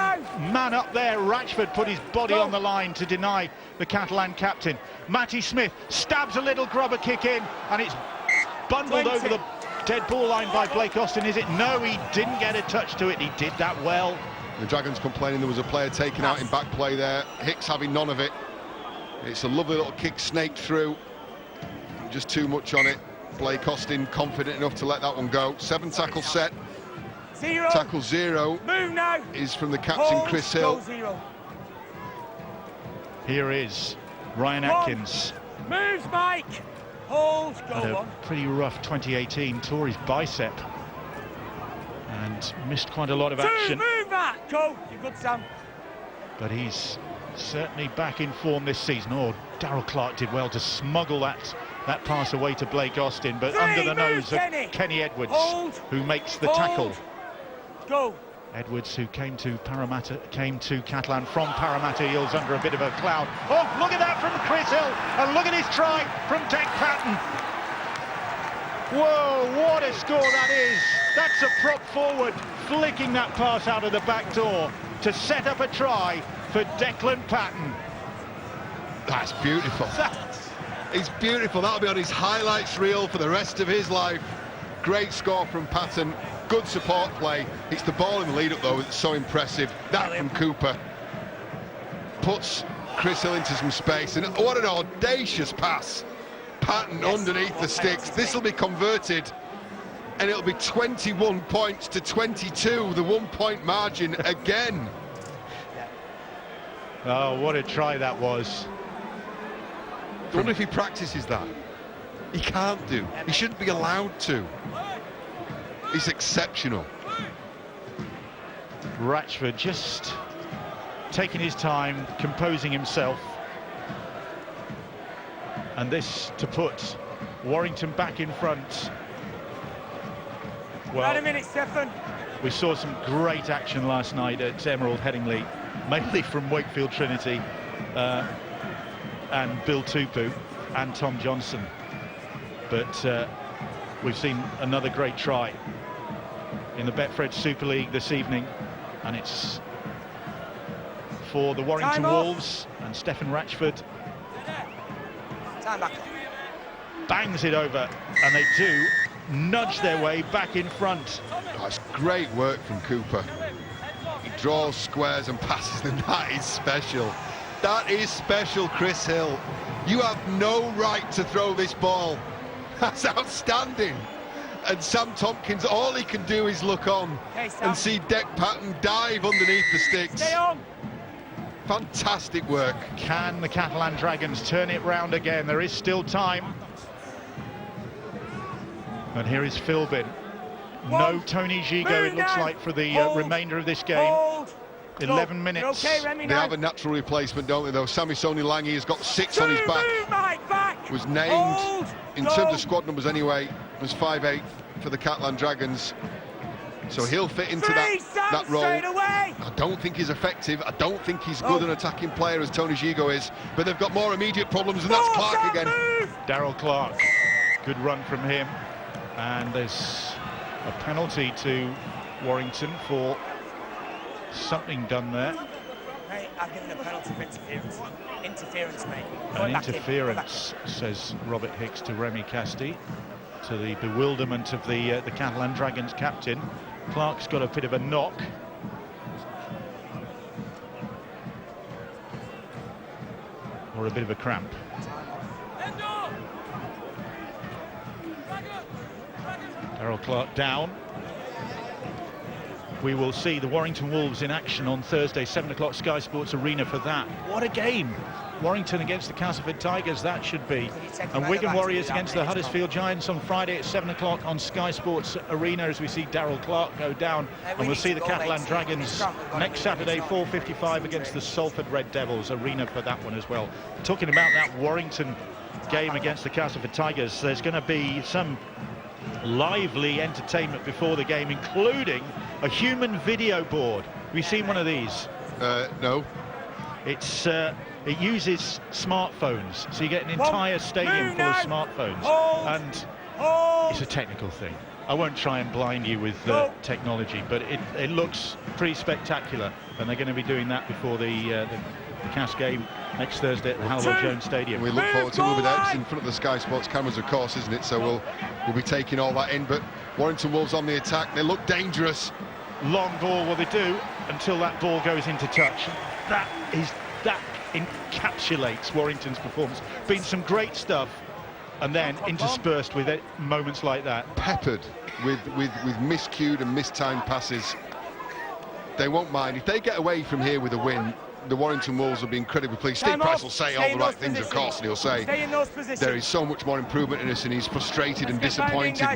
man up there. Ratchford put his body on the line to deny the Catalan captain. Matty Smith stabs a little grubber kick in, and it's bundled over the dead ball line by Blake Austin, is it? No, he didn't get a touch to it. He did that well. The Dragons complaining there was a player taken out in back play there. Hicks having none of it. It's a lovely little kick snaked through. Just too much on it. Blake Austin confident enough to let that one go. 7 tackle set. 0. Tackle 0 Move now. is from the captain, Chris Hill. 0. Here is Ryan Atkins. Moves, Mike. Hold, go Had a on. pretty rough 2018, tore his bicep and missed quite a lot of action. Move that. Go. You're good, Sam. But he's certainly back in form this season. Oh, Darryl Clark did well to smuggle that pass away to Blake Austin, but under the nose of Kenny Edwards, who makes the tackle. Go. Edwards, who came to Catalan from Parramatta Eels under a bit of a cloud. Oh, look at that from Chris Hill, and look at his try from Dec Patton. Whoa, what a score that is. That's a prop forward, flicking that pass out of the back door to set up a try for Declan Patton. That's beautiful. It's beautiful. That'll be on his highlights reel for the rest of his life. Great score from Patton. Good support play. It's the ball in the lead-up, though, that's so impressive. That from Cooper puts Chris Hill into some space, and what an audacious pass. Patton underneath the sticks. This will be converted, and it'll be 21 points to 22, the 1-point margin again. Oh, what a try that was. I wonder if he practices that. He can't do. He shouldn't be allowed to. He's exceptional. Ratchford just taking his time, composing himself. And this to put Warrington back in front. Well, Wait a minute, Stefan. We saw some great action last night at Emerald Headingley, mainly from Wakefield Trinity and Bill Tupu and Tom Johnson. But we've seen another great try in the Betfred Super League this evening, and it's for the Warrington Wolves, and Stefan Ratchford Time back. bangs it over, and they do nudge their way back in front. That's great work from Cooper. He draws squares and passes them. That is special. That is special, Chris Hill. You have no right to throw this ball. That's outstanding. And Sam Tompkins, all he can do is look on and see Dec Patton dive underneath the sticks. Stay on. Fantastic work. Can the Catalan Dragons turn it round again? There is still time. And here is Philbin. No Tony Gigo, it looks like, for the remainder of this game. 11 minutes. Okay, Remy, they have a natural replacement, don't they, though? Samisoni Langi has got 6 on his back. Was named, in terms of squad numbers anyway, was 5'8" for the Catalan Dragons. So he'll fit into that that role. I don't think he's effective. I don't think he's good an attacking player as Tony Gigot is, but they've got more immediate problems, and that's Clark again. Daryl Clark, good run from him, and there's a penalty to Warrington for something done there. Hey, I've given a penalty for interference. Interference, mate. An interference, says Robert Hicks to Remy Casti, to the bewilderment of the Catalan Dragons captain. Clark's got a bit of a knock. Or a bit of a cramp. Daryl Clark down. We will see the Warrington Wolves in action on Thursday, 7 o'clock, Sky Sports Arena for that. What a game! Warrington against the Castleford Tigers, that should be. And Wigan Warriors against the Huddersfield Giants on Friday at 7 o'clock on Sky Sports Arena as we see Daryl Clark go down. And we'll see the Catalan Dragons next Saturday, 4:55 against the Salford Red Devils. Arena for that one as well. Talking about that Warrington game against the Castleford Tigers, there's going to be some lively entertainment before the game, including a human video board. Have you seen one of these? No. It uses smartphones, so you get an entire stadium full of smartphones, and it's a technical thing. I won't try and blind you with technology, but it looks pretty spectacular, and they're going to be doing that before the Cas game next Thursday at the Hallowell Jones Stadium. We look forward to it. We'll be there. It's in front of the Sky Sports cameras, of course, isn't it? So we'll be taking all that in. But Warrington Wolves on the attack. They look dangerous. Long ball, well, they do until that ball goes into touch. That encapsulates Warrington's performance. Been some great stuff, and then interspersed with moments like that. Peppered with miscued and mistimed passes. They won't mind if they get away from here with a win. The Warrington Wolves will be incredibly pleased. Steve Price will say all the right things, of course, and he'll say there is so much more improvement in us, and he's frustrated and disappointed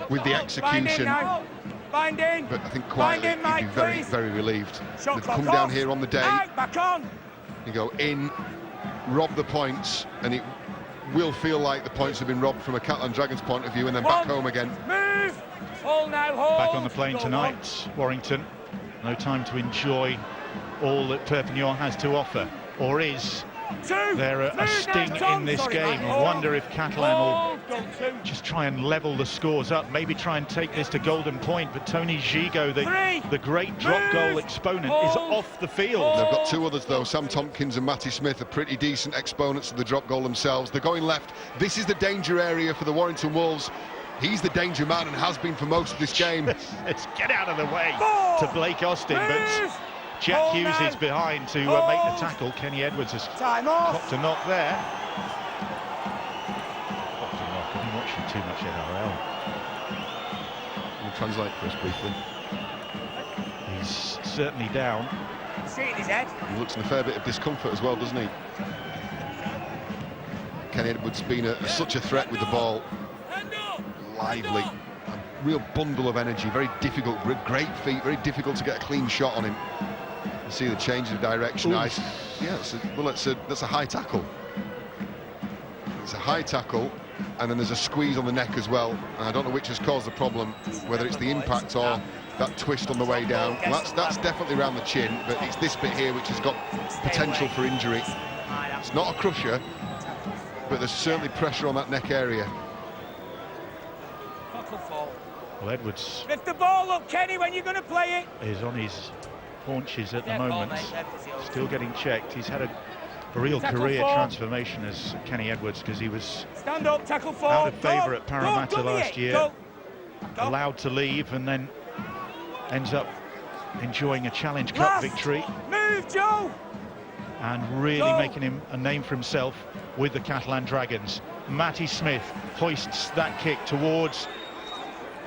with the execution. But I think quietly he'd be very, very relieved. They've come down here on the day. You go in, rob the points, and it will feel like the points have been robbed from a Catalan Dragons point of view, and then back home again. Move! Hold now, hold! Back on the plane tonight, Warrington. No time to enjoy all that Perpignan has to offer, or is there a sting in this game? I wonder if Catalan will just try and level the scores up, maybe try and take this to golden point, but Tony Gigot, the great drop goal exponent, is off the field. They've got two others though. Sam Tompkins and Matty Smith are pretty decent exponents of the drop goal themselves. They're going left. This is the danger area for the Warrington Wolves. He's the danger man and has been for most of this game. Let's get out of the way to Blake Austin, but Jack Hughes is behind to make the tackle. Kenny Edwards has copped a knock there. Copped a knock. I've been watching too much NRL. We'll translate for us briefly. He's certainly down. See it in his head. He looks in a fair bit of discomfort as well, doesn't he? Kenny Edwards been such a threat with the ball. Lively. A real bundle of energy. Very difficult. Great feet. Very difficult to get a clean shot on him. You see the change of direction. Nice. Yeah, that's a high tackle. It's a high tackle, and then there's a squeeze on the neck as well. And I don't know which has caused the problem, whether it's the impact or that twist on the way down. Well, that's definitely around the chin, but it's this bit here which has got potential for injury. It's not a crusher, but there's certainly pressure on that neck area. Well, Edwards Lift the ball up, Kenny, when you're going to play it. Is on his haunches at the moment, still getting checked. He's had a real career transformation as Kenny Edwards, because he was out of favour at Parramatta last year, allowed to leave, and then ends up enjoying a Challenge Cup victory. Move, Joe! And really making him a name for himself with the Catalan Dragons. Matty Smith hoists that kick towards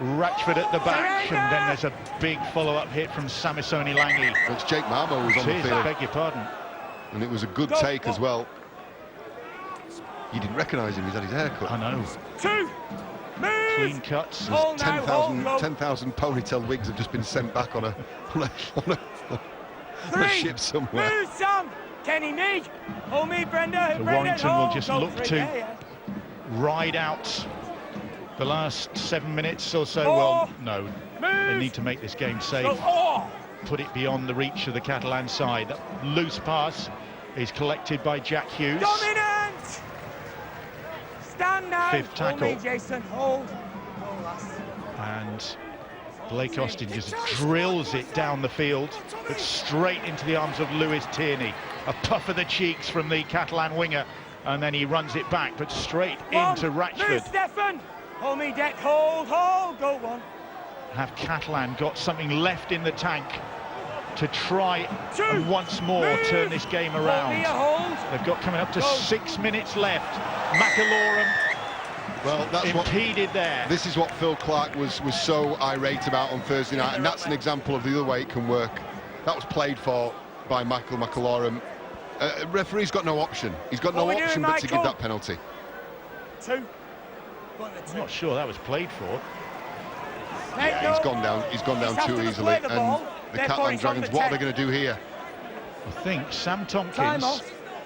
Ratchford at the back, and then there's a big follow-up hit from Samisoni Langi. It's Jake Marmo who's on the field. I beg your pardon. And it was a good take as well. You didn't recognise him, he's had his hair cut. I know. Clean cuts. 10,000 ponytail wigs have just been sent back on a ship somewhere. Move, Sam! Kenny, me! Oh, me, Brenda! So Warrington will just look to ride out the last 7 minutes or so. Well, no, they need to make this game safe. put it beyond the reach of the Catalan side. That loose pass is collected by Jack Hughes. Dominant! Stand now. Fifth tackle. Hold me, Jason. Hold. And Blake Austin just drills it down the field, but straight into the arms of Lewis Tierney. A puff of the cheeks from the Catalan winger, and then he runs it back, but straight into Ratchford. Move, Stefan. Hold me, Deck. Hold. Go one. Have Catalan got something left in the tank to try and once more turn this game around? They've got coming up to 6 minutes left. McAlorum, well, that's impeded there. This is what Phil Clark was so irate about on Thursday night, and that's an example of the other way it can work. That was played for by Michael McAlorum. Referee's got no option. He's got no option but to give that penalty. Two. I'm not sure that was played for. Yeah, he's gone down too easily. And the Catalan Dragons, what are they going to do here? I think Sam Tompkins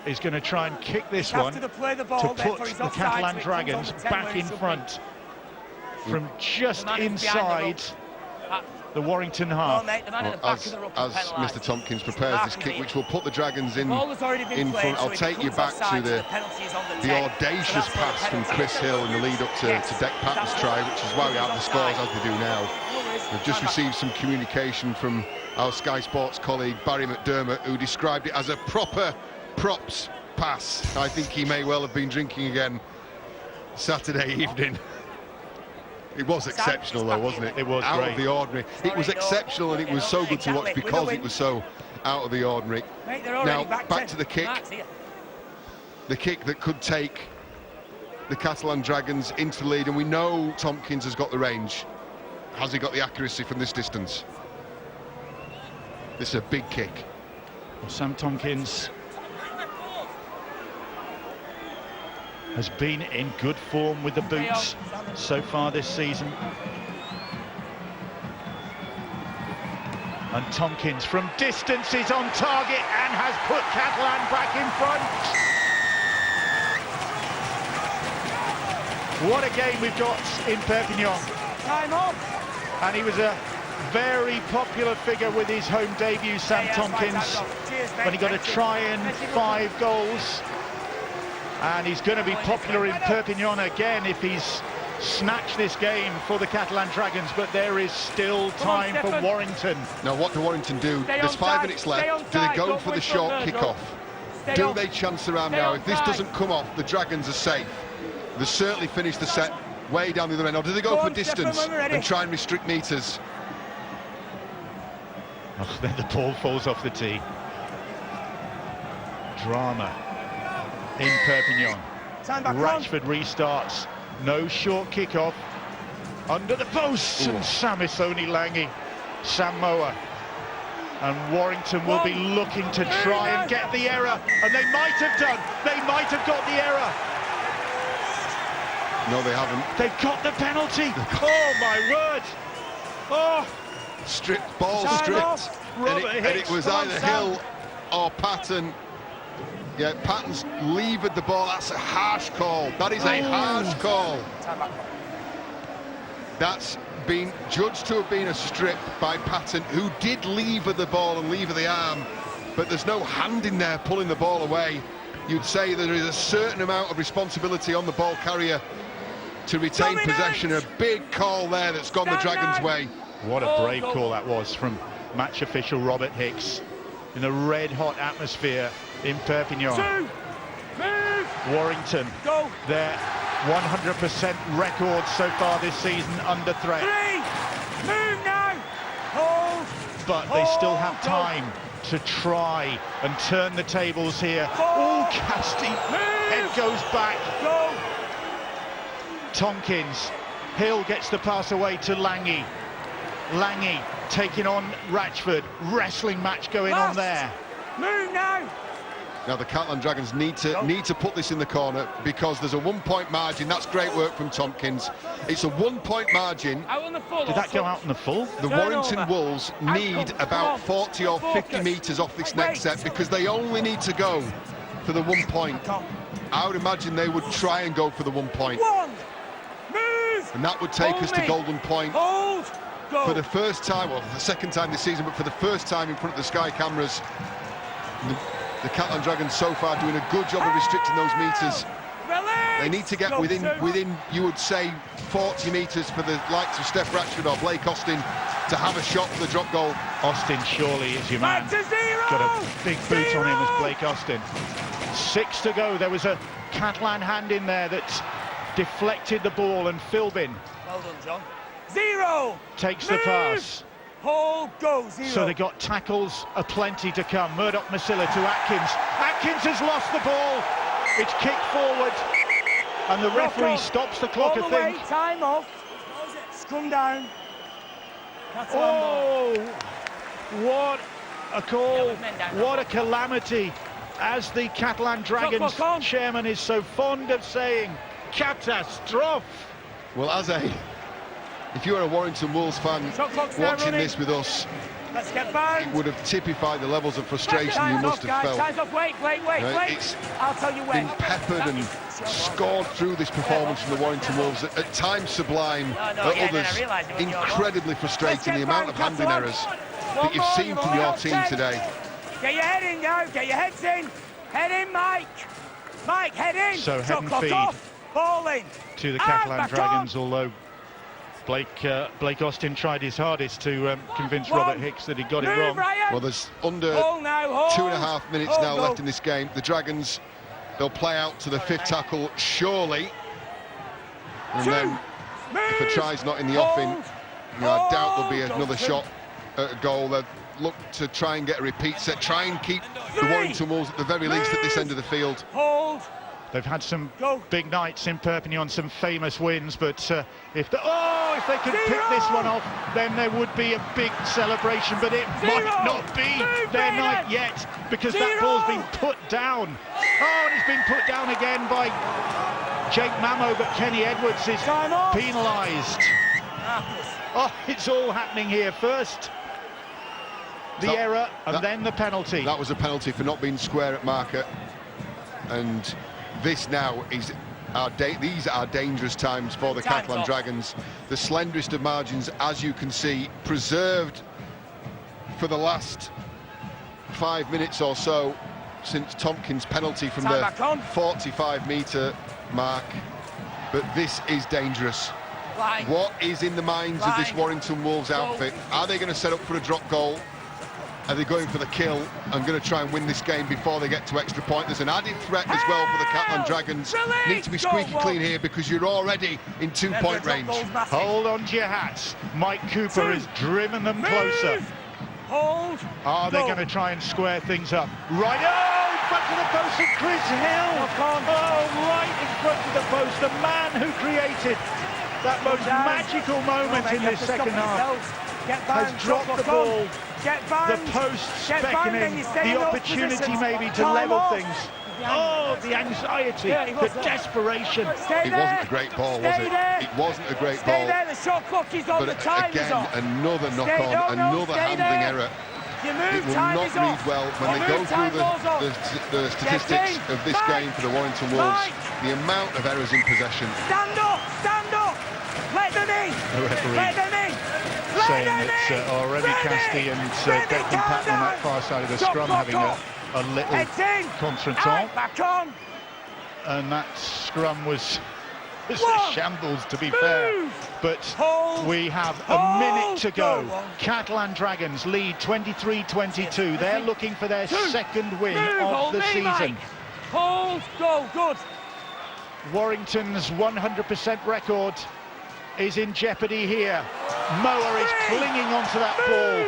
is going to try and kick this one to put the Catalan Dragons back in front from just inside the Warrington half. Well, as Mr. Tompkins prepares this kick, which will put the Dragons in front, I'll take you back to the audacious pass from Chris Hill in the lead up to Deck Patton's try, which is why we have the scores as they do now. We've just received some communication from our Sky Sports colleague Barry McDermott, who described it as a proper props pass. I think he may well have been drinking again Saturday evening. It was exceptional though, wasn't it? It was out great. Of the ordinary. It was exceptional, and it was so good to watch because it was so out of the ordinary. Now, back to the kick. The kick that could take the Catalan Dragons into the lead, and we know Tompkins has got the range. Has he got the accuracy from this distance? This is a big kick. Well, Sam Tompkins has been in good form with the boots so far this season. And Tompkins from distance is on target and has put Catalan back in front. What a game we've got in Perpignan. Time off. And he was a very popular figure with his home debut, Sam Tompkins, when he got a try and 5 goals. And he's going to be popular in Perpignan again if he's snatched this game for the Catalan Dragons, but there is still time for Warrington. Now, what do Warrington do? There's 5 minutes left. Do they go for the short kick-off? Do they chance around now? If this doesn't come off, the Dragons are safe. They certainly finished the set way down the other end. Or do they go for distance and try and restrict metres? Oh, then the ball falls off the tee. Drama in Perpignan. Ratchford restarts. No short kick-off. Under the posts. And Samisoni Langi. Samoa. And Warrington will be looking to try and get the error. And they might have done. They might have got the error. No, they haven't. They've got the penalty. Oh, my word. Oh. Stripped, ball stripped. And it was either Hill or Patton. Yeah, Patton's levered the ball. That's a harsh call. That is a harsh call. That's been judged to have been a strip by Patton, who did lever the ball and lever the arm, but there's no hand in there pulling the ball away. You'd say there is a certain amount of responsibility on the ball carrier to retain possession. A big call there that's gone the Dragons' way. What a brave call that was from match official Robert Hicks in a red-hot atmosphere in Perpignan. Warrington, their 100% record so far this season under threat. Move now. Hold. But they still have time to try and turn the tables here. Oh, Casti, head goes back. Tompkins, Hill gets the pass away to Langi. Langi taking on Ratchford. Wrestling match going on there. Move now. Now the Catalan Dragons need to put this in the corner because there's a 1-point margin. That's great work from Tompkins. It's a 1-point margin. Did that go out in the full? The Warrington Wolves need about 40 or 50 metres off this next set because they only need to go for the 1 point. I would imagine they would try and go for the 1 point. Move. And that would take us to golden point. Hold. for the first time, well, the second time this season, but for the first time in front of the Sky cameras, the Catalan Dragons so far doing a good job of restricting those metres. They need to get within, you would say, 40 metres for the likes of Steph Ratchford or Blake Austin to have a shot for the drop goal. Austin surely is your man. Got a big boot on him as Blake Austin. 6 to go. There was a Catalan hand in there that deflected the ball, and Philbin Well done, John. 0. takes the pass. Hold, go, 0. So they got tackles aplenty to come. Murdoch Masilla to Atkins. Atkins has lost the ball. It's kicked forward, and the referee stops the clock, I think. Time off. Scrum down. Oh, what a call. What a calamity. As the Catalan Dragons chairman is so fond of saying, catastrophe. Well, if you're a Warrington Wolves fan watching this with us, Let's get back. it would have typified the levels of frustration you must have felt. Time's off. Wait. It's I'll tell you when. been peppered and scored through this performance from the Warrington Wolves. At times sublime, at others incredibly frustrating. The amount of handling errors that you've seen from your team today. Get your head in now. Get your heads in. Head in, Mike. Mike, head in. So head and feed ball in. to the Catalan Dragons, although Blake Austin tried his hardest to convince Robert Hicks that he got it wrong. Well, there's under 2.5 minutes now left in this game. The Dragons, they'll play out to the 5th tackle, surely. And then, if a try's not in the offing, I doubt there'll be another shot at a goal. They'll look to try and get a repeat set, try and keep the Warrington Wolves at the very least at this end of the field. They've had some big nights in Perpignan, some famous wins, but if they could pick this one off, then there would be a big celebration, but it might not be their night yet, because that ball's been put down. Oh, and it's been put down again by Jake Mamo, but Kenny Edwards is penalised. Oh, it's all happening here. First the error, and then the penalty. That was a penalty for not being square at marker, and this now is these are dangerous times for the Catalan Dragons. The slenderest of margins, as you can see, preserved for the last 5 minutes or so since Tompkins' penalty from the 45-metre mark. But this is dangerous. What is in the minds of this Warrington Wolves outfit? Are they going to set up for a drop goal? Are they going for the kill and going to try and win this game before they get to extra point? There's an added threat as well for the Catalan Dragons. Need to be squeaky clean here, because you're already in 2-point range. Hold on to your hats. Mike Cooper has driven them closer. Hold. Are they going to try and square things up? Right, in front of the post of Chris Hill. Oh, right in front of the post. The man who created that most magical moment in this second half has dropped the ball. The post beckoning, the opportunity maybe to level things. Oh, the anxiety, the desperation. It wasn't a great ball, was it? It wasn't a great ball. The shot clock is on. But again, another knock-on, another handling error. It will not read well when they go through the statistics of this game for the Warrington Wolves. The amount of errors in possession. Stand up! Let them in! The referee saying that Remy Casti and Declan Patton on that far side of the scrum having a little contretemps. Back on! And that scrum was a shambles, to be fair. But we have a minute to go. Catalan Dragons lead 23-22. They're looking for their second win of the season. Hold, go, good. Warrington's 100% record is in jeopardy here. Mower is clinging onto that ball.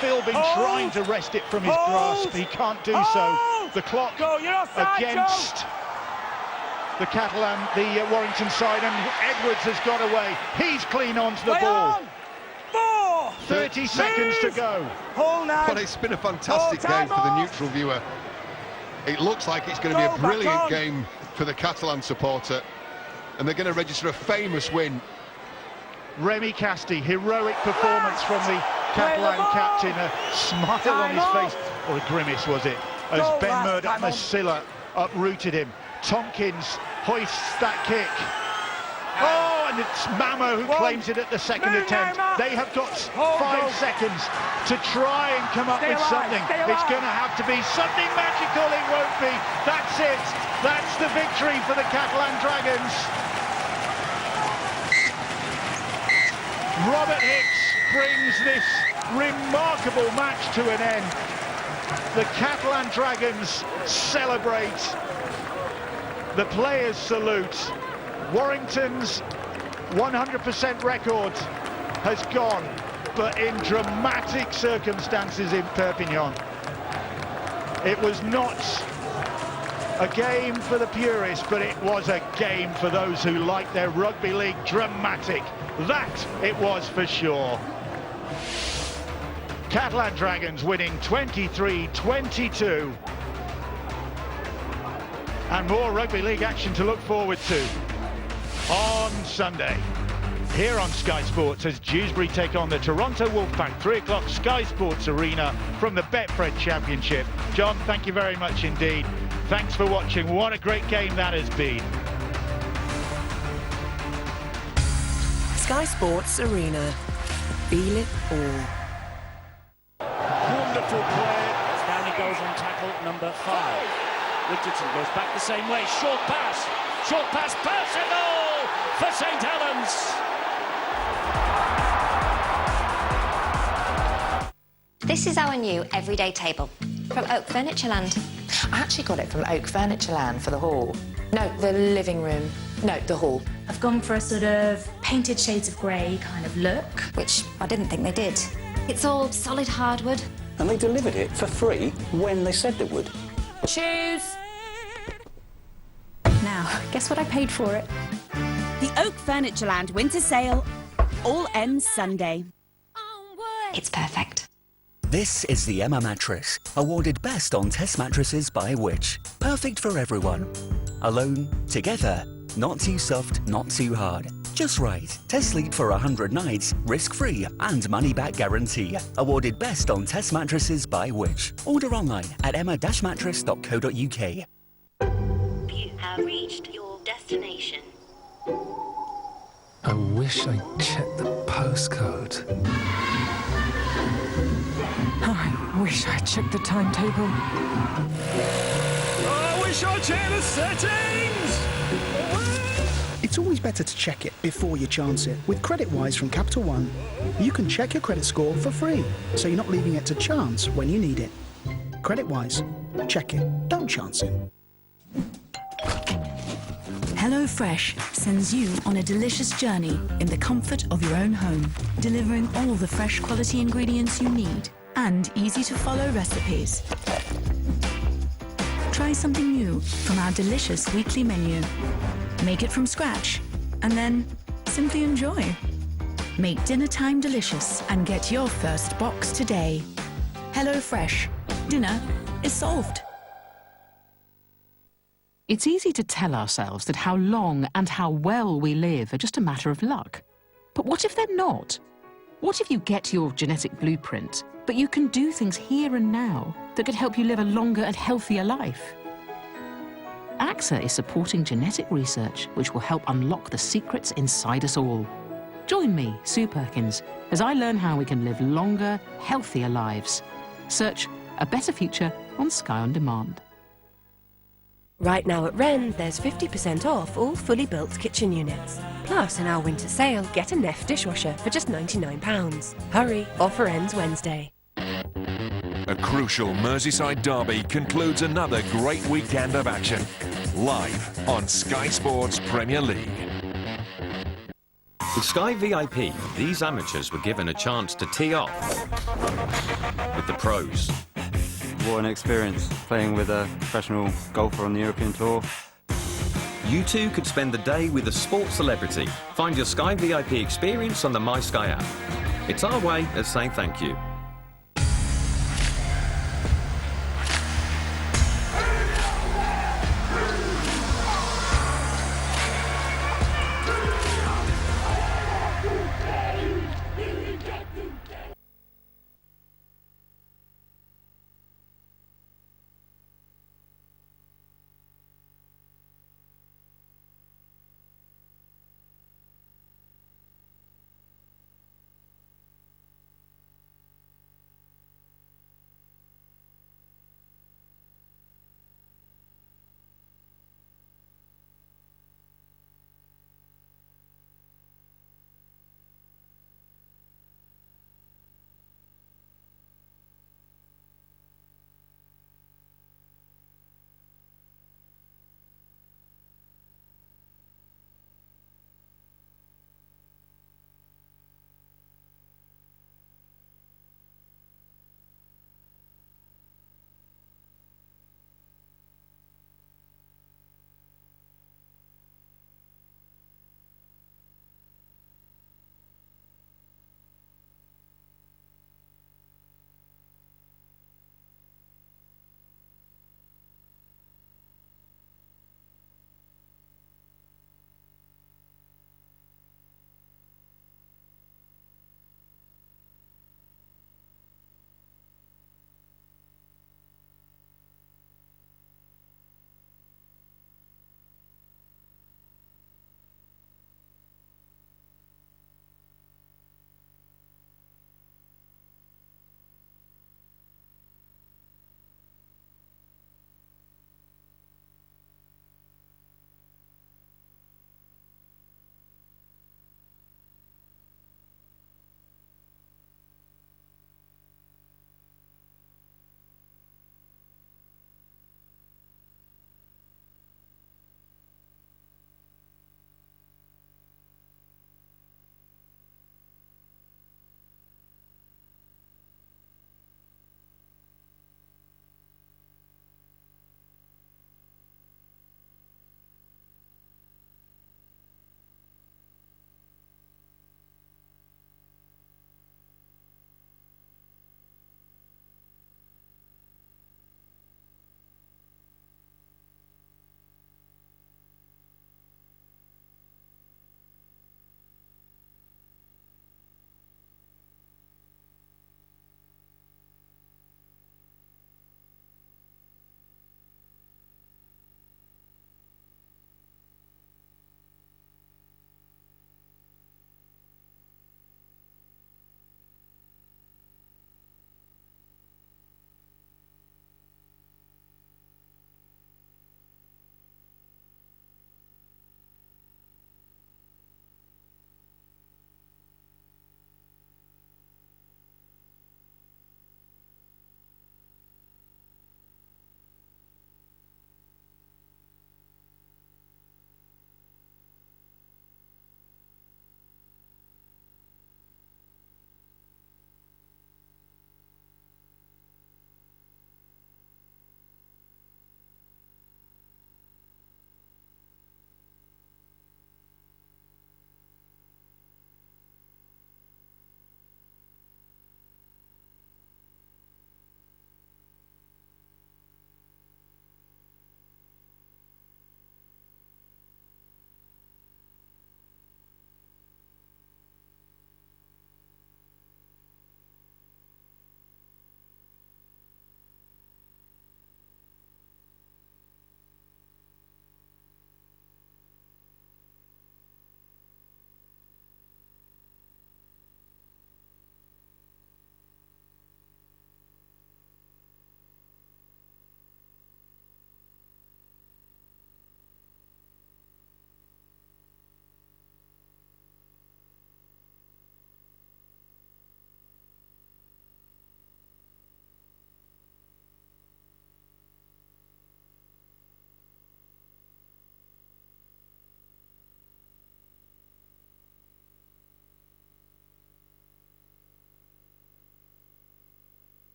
Philbin trying to wrest it from his grasp. He can't do so. The clock against the Catalan, the Warrington side, and Edwards has got away. He's clean onto the ball. 30 seconds to go. But it's been a fantastic game for the neutral viewer. It looks like it's going to be a brilliant game for the Catalan supporter, and they're going to register a famous win. Remy Casti, heroic performance from the Catalan captain, a smile on his face, or a grimace was it, as Ben Murdoch Masilla uprooted him. Tompkins hoists that kick. Oh, and it's Mamo who claims it at the second attempt. They have got 5 seconds to try and come up with something. It's going to have to be something magical. It won't be. That's it. That's the victory for the Catalan Dragons. Robert Hicks brings this remarkable match to an end. The Catalan Dragons celebrate. The players salute. Warrington's 100% record has gone, but in dramatic circumstances in Perpignan. It was not a game for the purists, but it was a game for those who like their rugby league dramatic. That it was for sure. Catalan Dragons winning 23-22. And more rugby league action to look forward to on Sunday here on Sky Sports as Dewsbury take on the Toronto Wolfpack. 3 o'clock Sky Sports Arena from the Betfred Championship. John, thank you very much indeed. Thanks for watching. What a great game that has been. Sky Sports Arena. Feel it all. Wonderful play. Down he goes on tackle number 5. Richardson goes back the same way. Short pass, personal for St. Helens. This is our new everyday table from Oak Furnitureland. I actually got it from Oak Furnitureland for the hall. No, the living room. No, the hall. I've gone for a sort of painted shades of grey kind of look. Which I didn't think they did. It's all solid hardwood. And they delivered it for free when they said they would. Choose. Now, guess what I paid for it? The Oak Furnitureland winter sale all ends Sunday. It's perfect. This is the Emma mattress, awarded best on test mattresses by Which. Perfect for everyone. Alone, together, not too soft, not too hard. Just right. Test sleep for 100 nights, risk-free and money-back guarantee. Awarded best on test mattresses by Which. Order online at emma-mattress.co.uk. You have reached your destination. I wish I checked the postcode. I wish I checked the timetable. I wish I checked the settings. It's always better to check it before you chance it. With CreditWise from Capital One, you can check your credit score for free, so you're not leaving it to chance when you need it. CreditWise. Check it. Don't chance it. HelloFresh sends you on a delicious journey in the comfort of your own home, delivering all the fresh quality ingredients you need and easy-to-follow recipes. Try something new from our delicious weekly menu. Make it from scratch, and then simply enjoy. Make dinner time delicious and get your first box today. HelloFresh. Dinner is solved. It's easy to tell ourselves that how long and how well we live are just a matter of luck. But what if they're not? What if you get your genetic blueprint, but you can do things here and now that could help you live a longer and healthier life? AXA is supporting genetic research which will help unlock the secrets inside us all. Join me, Sue Perkins, as I learn how we can live longer, healthier lives. Search A Better Future on Sky On Demand. Right now at Wren, there's 50% off all fully built kitchen units. Plus, in our winter sale, get a Neff dishwasher for just £99. Hurry, offer ends Wednesday. A crucial Merseyside derby concludes another great weekend of action. Live on Sky Sports Premier League. With Sky VIP, these amateurs were given a chance to tee off with the pros. What an experience playing with a professional golfer on the European Tour. You too could spend the day with a sports celebrity. Find your Sky VIP experience on the My Sky app. It's our way of saying thank you.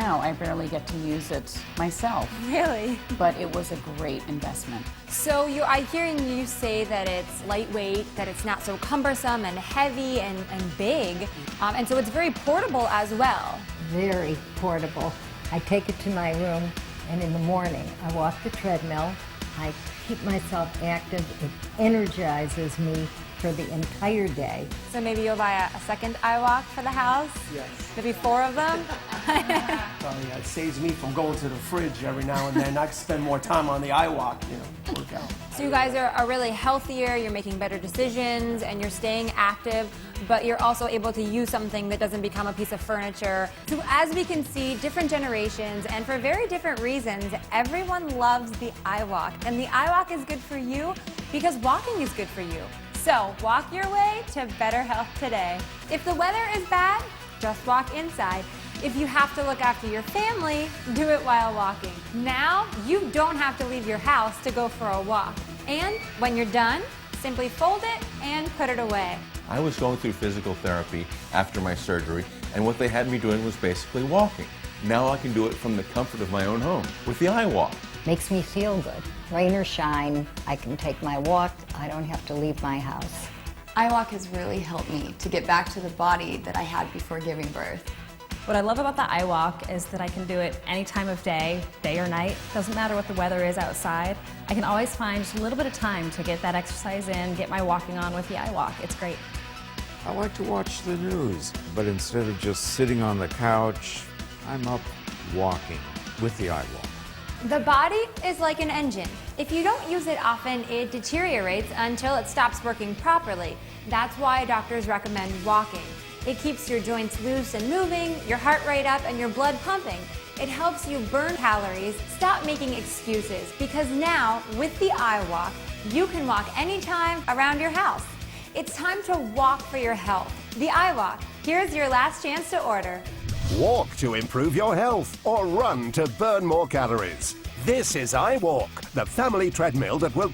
now, I barely get to use it myself. Really? But it was a great investment. So I'm hearing you say that it's lightweight, that it's not so cumbersome and heavy and big, and so it's very portable as well. Very portable. I take it to my room, and in the morning I walk the treadmill. I keep myself active. It energizes me for the entire day. So maybe you'll buy a second iWalk for the house? Yes. Maybe 4 of them? Well, yeah, it saves me from going to the fridge every now and then. I can spend more time on the iWalk, work out. So you guys are really healthier, you're making better decisions, and you're staying active, but you're also able to use something that doesn't become a piece of furniture. So as we can see, different generations, and for very different reasons, everyone loves the iWalk. And the iWalk is good for you because walking is good for you. So walk your way to better health today. If the weather is bad, just walk inside. If you have to look after your family, do it while walking. Now, you don't have to leave your house to go for a walk. And when you're done, simply fold it and put it away. I was going through physical therapy after my surgery, and what they had me doing was basically walking. Now I can do it from the comfort of my own home with the iWalk. Makes me feel good. Rain or shine, I can take my walk. I don't have to leave my house. iWalk has really helped me to get back to the body that I had before giving birth. What I love about the iWalk is that I can do it any time of day, day or night. Doesn't matter what the weather is outside. I can always find just a little bit of time to get that exercise in, get my walking on with the iWalk. It's great. I like to watch the news, but instead of just sitting on the couch, I'm up walking with the iWalk. The body is like an engine. If you don't use it often, it deteriorates until it stops working properly. That's why doctors recommend walking. It keeps your joints loose and moving, your heart rate up, and your blood pumping. It helps you burn calories. Stop making excuses, because now, with the iWalk, you can walk anytime around your house. It's time to walk for your health. The iWalk. Here's your last chance to order. Walk to improve your health or run to burn more calories. This is iWalk, the family treadmill that will